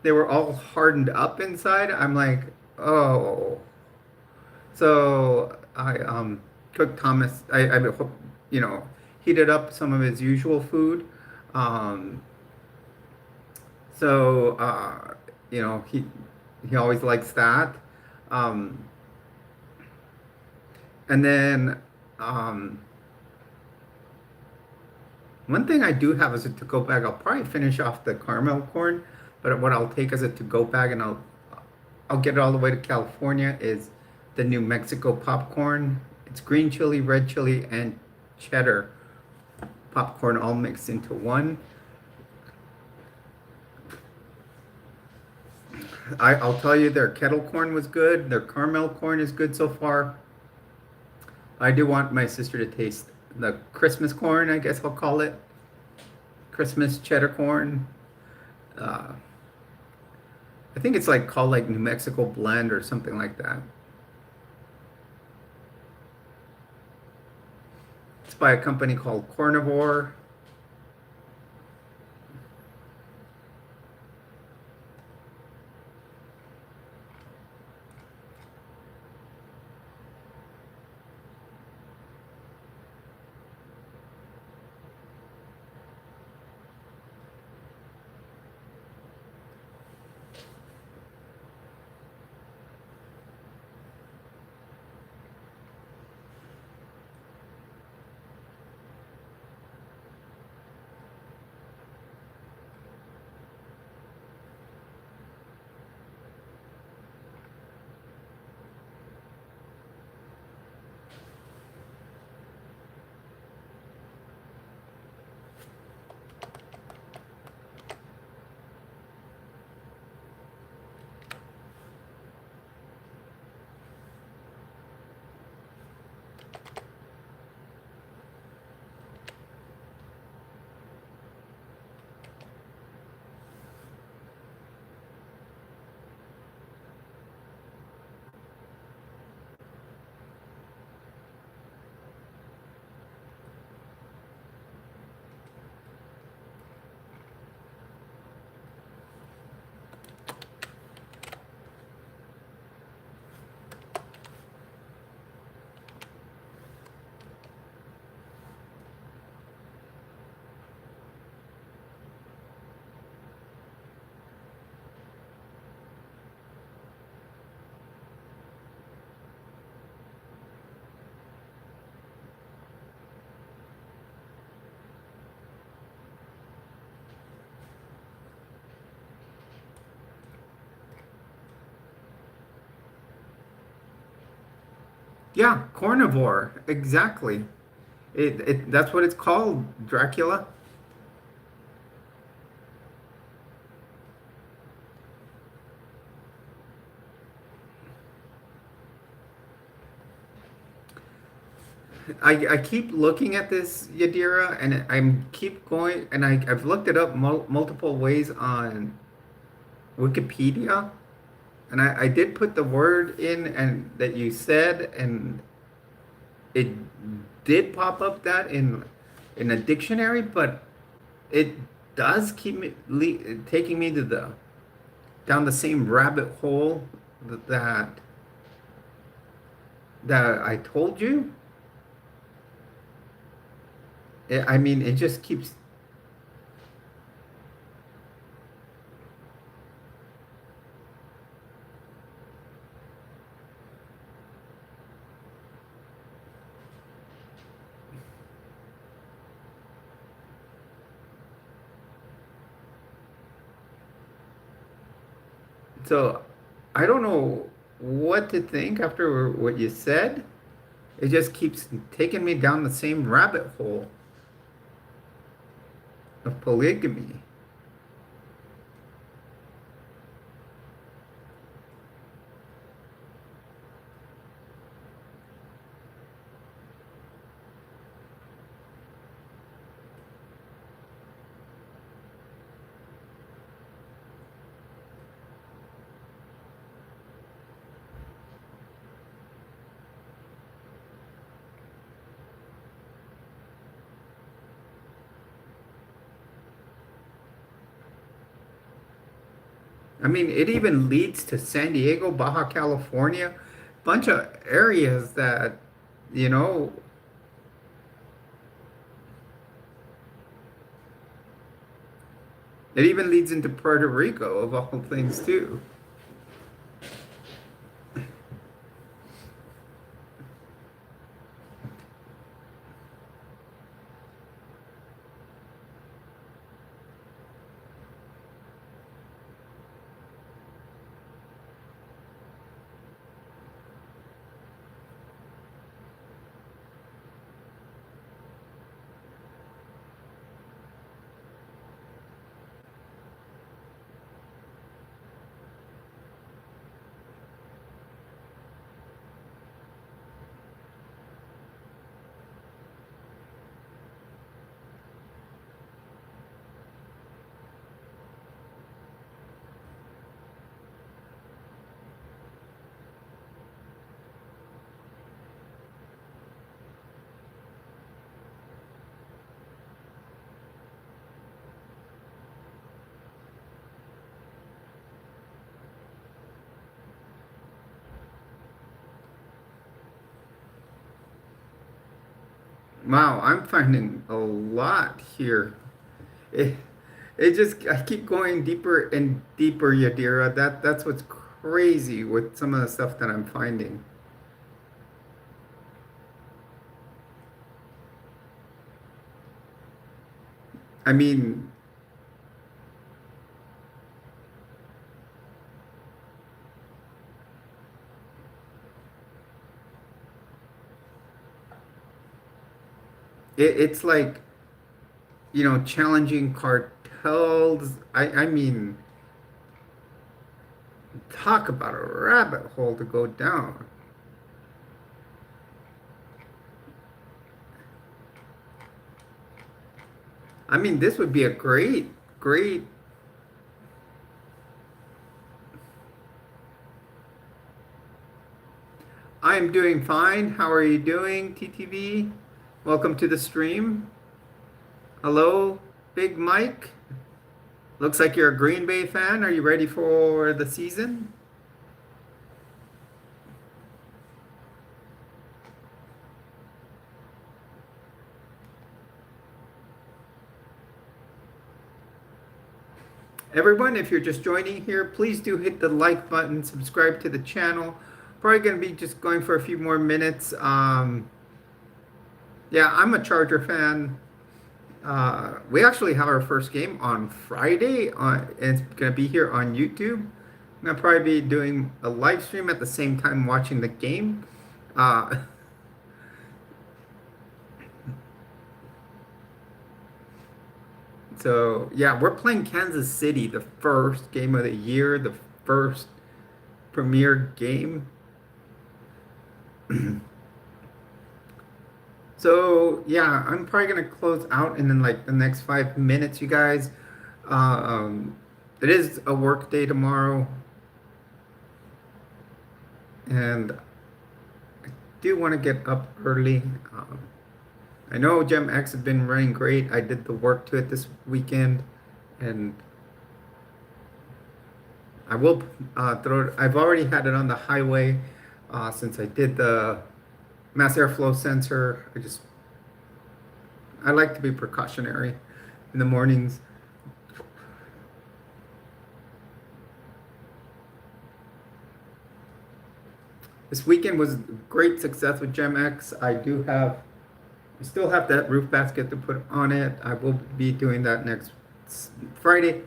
They were all hardened up inside. I'm like, oh. So I cooked Thomas. You know, heated up some of his usual food. Um, so you know, he always likes that. Um, and then um, one thing I do have is a to-go bag. I'll probably finish off the caramel corn, but what I'll take as a to-go bag and I'll get it all the way to California is the New Mexico popcorn. It's green chili, red chili, and cheddar popcorn all mixed into one. I'll tell you their kettle corn was good. Their caramel corn is good so far. I do want my sister to taste the Christmas corn, I guess I'll call it. Christmas cheddar corn. Uh, I think it's like called like New Mexico blend or something like that. It's by a company called Carnivore. Yeah, carnivore, exactly. That's what it's called, Dracula. I keep looking at this Yadira and I'm keep going and I've looked it up multiple ways on Wikipedia and I did put the word in and that you said and it did pop up that in a dictionary, but it does keep me taking me to the down the same rabbit hole that that I told you. I mean, it just keeps. So I don't know what to think after what you said. It just keeps taking me down the same rabbit hole of polygamy. I mean, it even leads to San Diego, Baja California, bunch of areas that, you know, it even leads into Puerto Rico of all things too. Wow, I'm finding a lot here. It, it just I keep going deeper and deeper, Yadira. That's what's crazy with some of the stuff that I'm finding. I mean, it's like, challenging cartels. I mean, talk about a rabbit hole to go down. I mean, this would be a great. I'm doing fine. How are you doing, TTV? Welcome to the stream. Hello, Big Mike. Looks like you're a Green Bay fan. Are you ready for the season? Everyone, if you're just joining here, please do hit the like button, subscribe to the channel. Probably going to be just going for a few more minutes. Yeah, I'm a Charger fan. We actually have our first game on Friday. And it's going to be here on YouTube. I'm going to probably be doing a live stream at the same time watching the game. Uh, so, yeah, we're playing Kansas City, the first game of the year, the first premier game. So yeah, I'm probably gonna close out in like the next 5 minutes, you guys. Um, it is a work day tomorrow, and I do want to get up early. I know Gem X has been running great. I did the work to it this weekend, and I will throw it. I've already had it on the highway since I did the mass airflow sensor. I like to be precautionary in the mornings. This weekend was great success with Gem X. I still have that roof basket to put on it. I will be doing that next Friday.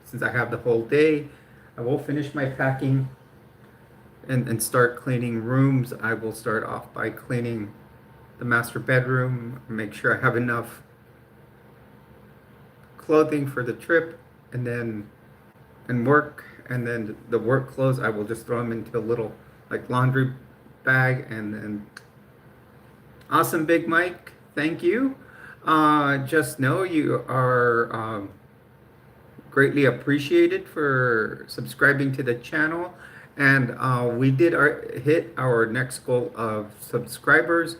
since I have the whole day, I will finish my packing and start cleaning rooms. I will start off by cleaning the master bedroom, make sure I have enough clothing for the trip, and then and work, and then the work clothes I will just throw them into a little like laundry bag, and then awesome, Big Mike, thank you. Just know you are greatly appreciated for subscribing to the channel, and we did hit our next goal of subscribers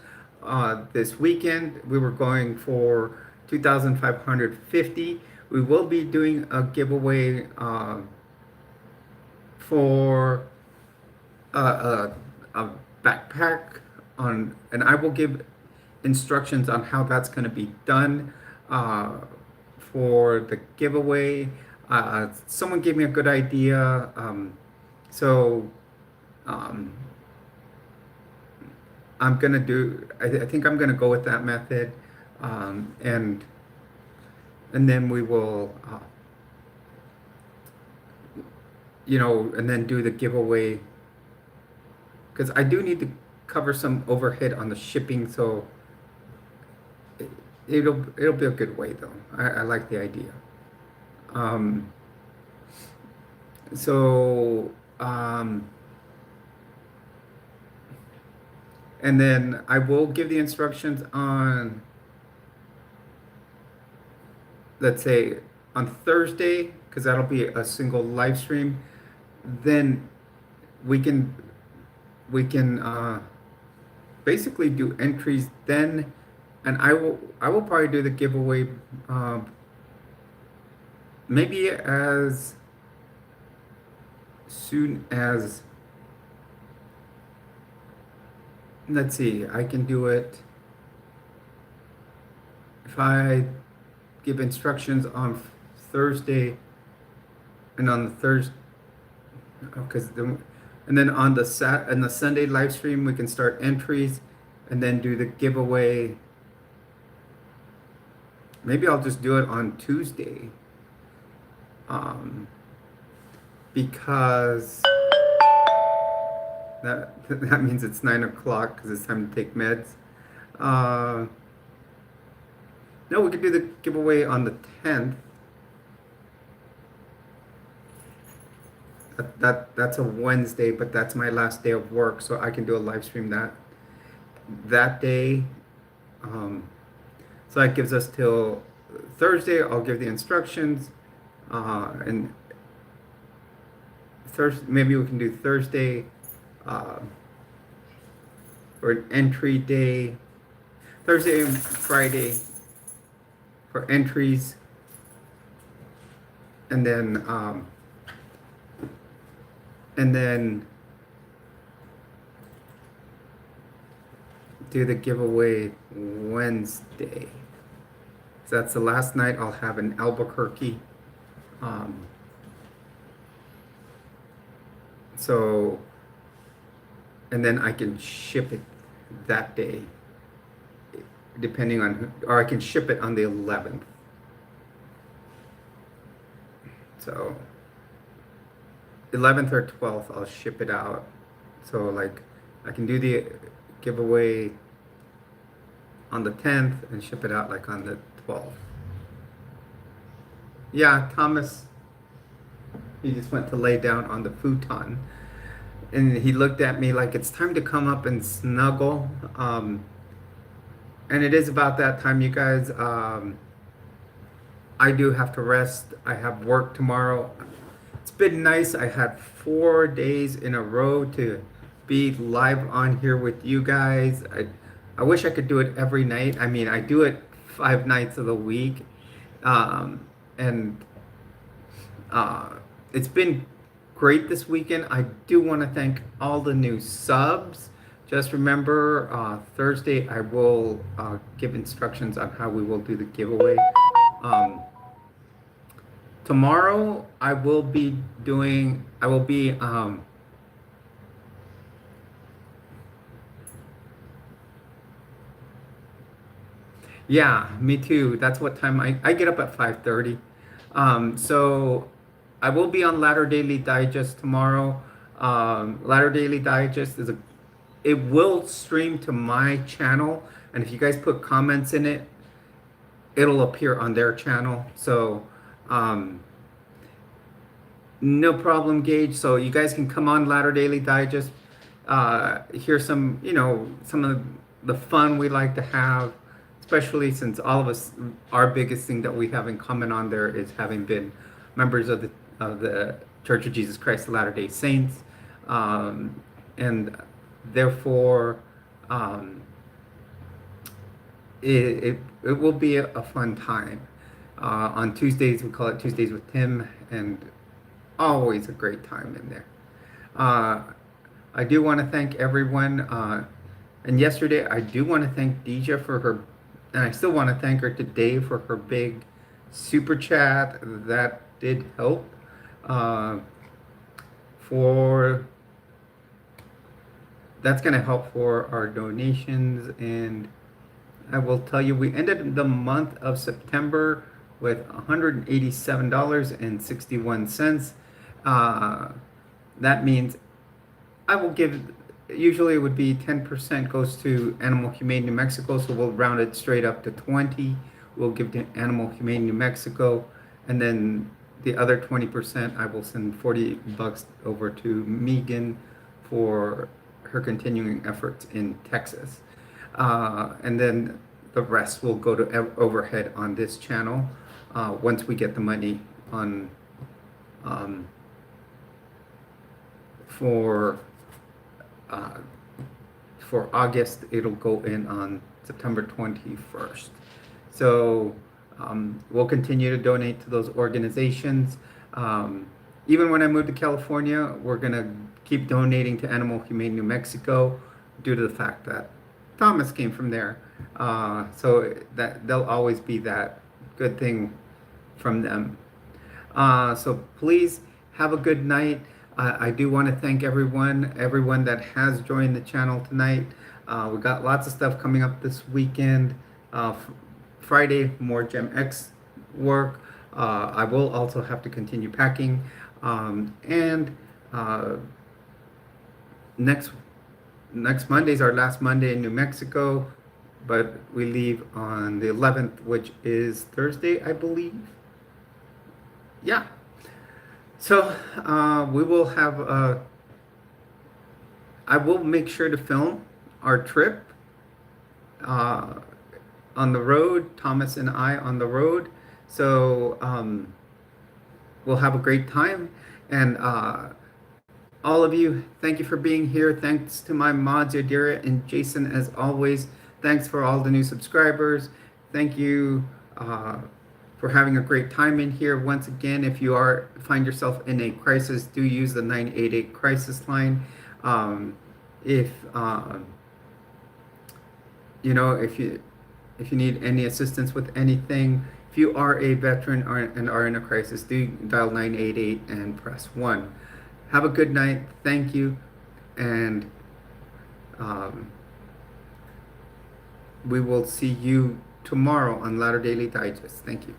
this weekend. We were going for 2,550. We will be doing a giveaway for a backpack and I will give instructions on how that's going to be done for the giveaway. Someone gave me a good idea, so um, I'm gonna do. I think I'm gonna go with that method, and then we will, and then do the giveaway, because I do need to cover some overhead on the shipping, so it'll be a good way though. I like the idea. Um, so and then I will give the instructions on, let's say, on Thursday, because that'll be a single live stream. Then we can basically do entries then, and I will probably do the giveaway maybe as soon as, let's see, I can do it if I give instructions on Thursday, and on the Thursday, because and then on the Sunday live stream we can start entries and then do the giveaway. Maybe I'll just do it on Tuesday, because that means it's 9 o'clock because it's time to take meds. No, we could do the giveaway on the 10th. That's a Wednesday, but that's my last day of work, so I can do a live stream that day. So that gives us till Thursday. I'll give the instructions, and Thursday, maybe we can do Thursday for an entry day. Thursday and Friday for entries, and then do the giveaway Wednesday. So that's the last night I'll have in Albuquerque. So, and then I can ship it that day, depending on or I can ship it on the 11th. So 11th or 12th, I'll ship it out. So like I can do the giveaway on the 10th and ship it out like on the 12th. Yeah, Thomas, he just went to lay down on the futon, and he looked at me like it's time to come up and snuggle. And it is about that time, you guys. I do have to rest. I have work tomorrow. It's been nice. I had 4 days in a row to be live on here with you guys. I wish I could do it every night. I mean, I do it 5 nights of the week. And it's been great this weekend. I do want to thank all the new subs. Just remember, Thursday I will give instructions on how we will do the giveaway. Tomorrow I will be yeah, me too. That's what time I get up at 5:30. So I will be on Latter Daily Digest tomorrow. Latter Daily Digest is a it will stream to my channel, and if you guys put comments in it, it'll appear on their channel. So um, no problem, Gage. So you guys can come on Latter Daily Digest, hear some, some of the fun we like to have, especially since all of us, our biggest thing that we have in common on there is having been members of the Church of Jesus Christ of Latter-day Saints, and therefore, um, it will be a fun time. On Tuesdays, we call it Tuesdays with Tim, and always a great time in there. Uh, I do want to thank everyone. And yesterday, I do want to thank Deja for her, and I still want to thank her today for her big super chat. That did help. For that's going to help for our donations. And I will tell you, we ended the month of September with $187.61. That means I will give, usually it would be 10% goes to Animal Humane New Mexico, so we'll round it straight up to 20. We'll give to Animal Humane New Mexico, and then the other 20% I will send $40 over to Megan for her continuing efforts in Texas. And then the rest will go to overhead on this channel once we get the money on for August. It'll go in on September 21st. So we'll continue to donate to those organizations. Even when I moved to California, we're going to keep donating to Animal Humane New Mexico due to the fact that Thomas came from there. So that there'll always be that good thing from them. So please have a good night. I do want to thank everyone that has joined the channel tonight. We got lots of stuff coming up this weekend. Friday, more Gem X work. I will also have to continue packing. And next Monday is our last Monday in New Mexico, but we leave on the 11th, which is Thursday, I believe. Yeah. So we will have, I will make sure to film our trip on the road, Thomas and I on the road. So we'll have a great time. And all of you, thank you for being here. Thanks to my mods, Yadira and Jason, as always. Thanks for all the new subscribers. Thank you for having a great time in here. Once again, if you find yourself in a crisis, do use the 988 crisis line. If if you need any assistance with anything, if you are a veteran and are in a crisis, do dial 988 and press 1. Have a good night. Thank you. And we will see you tomorrow on Latter Daily Digest. Thank you.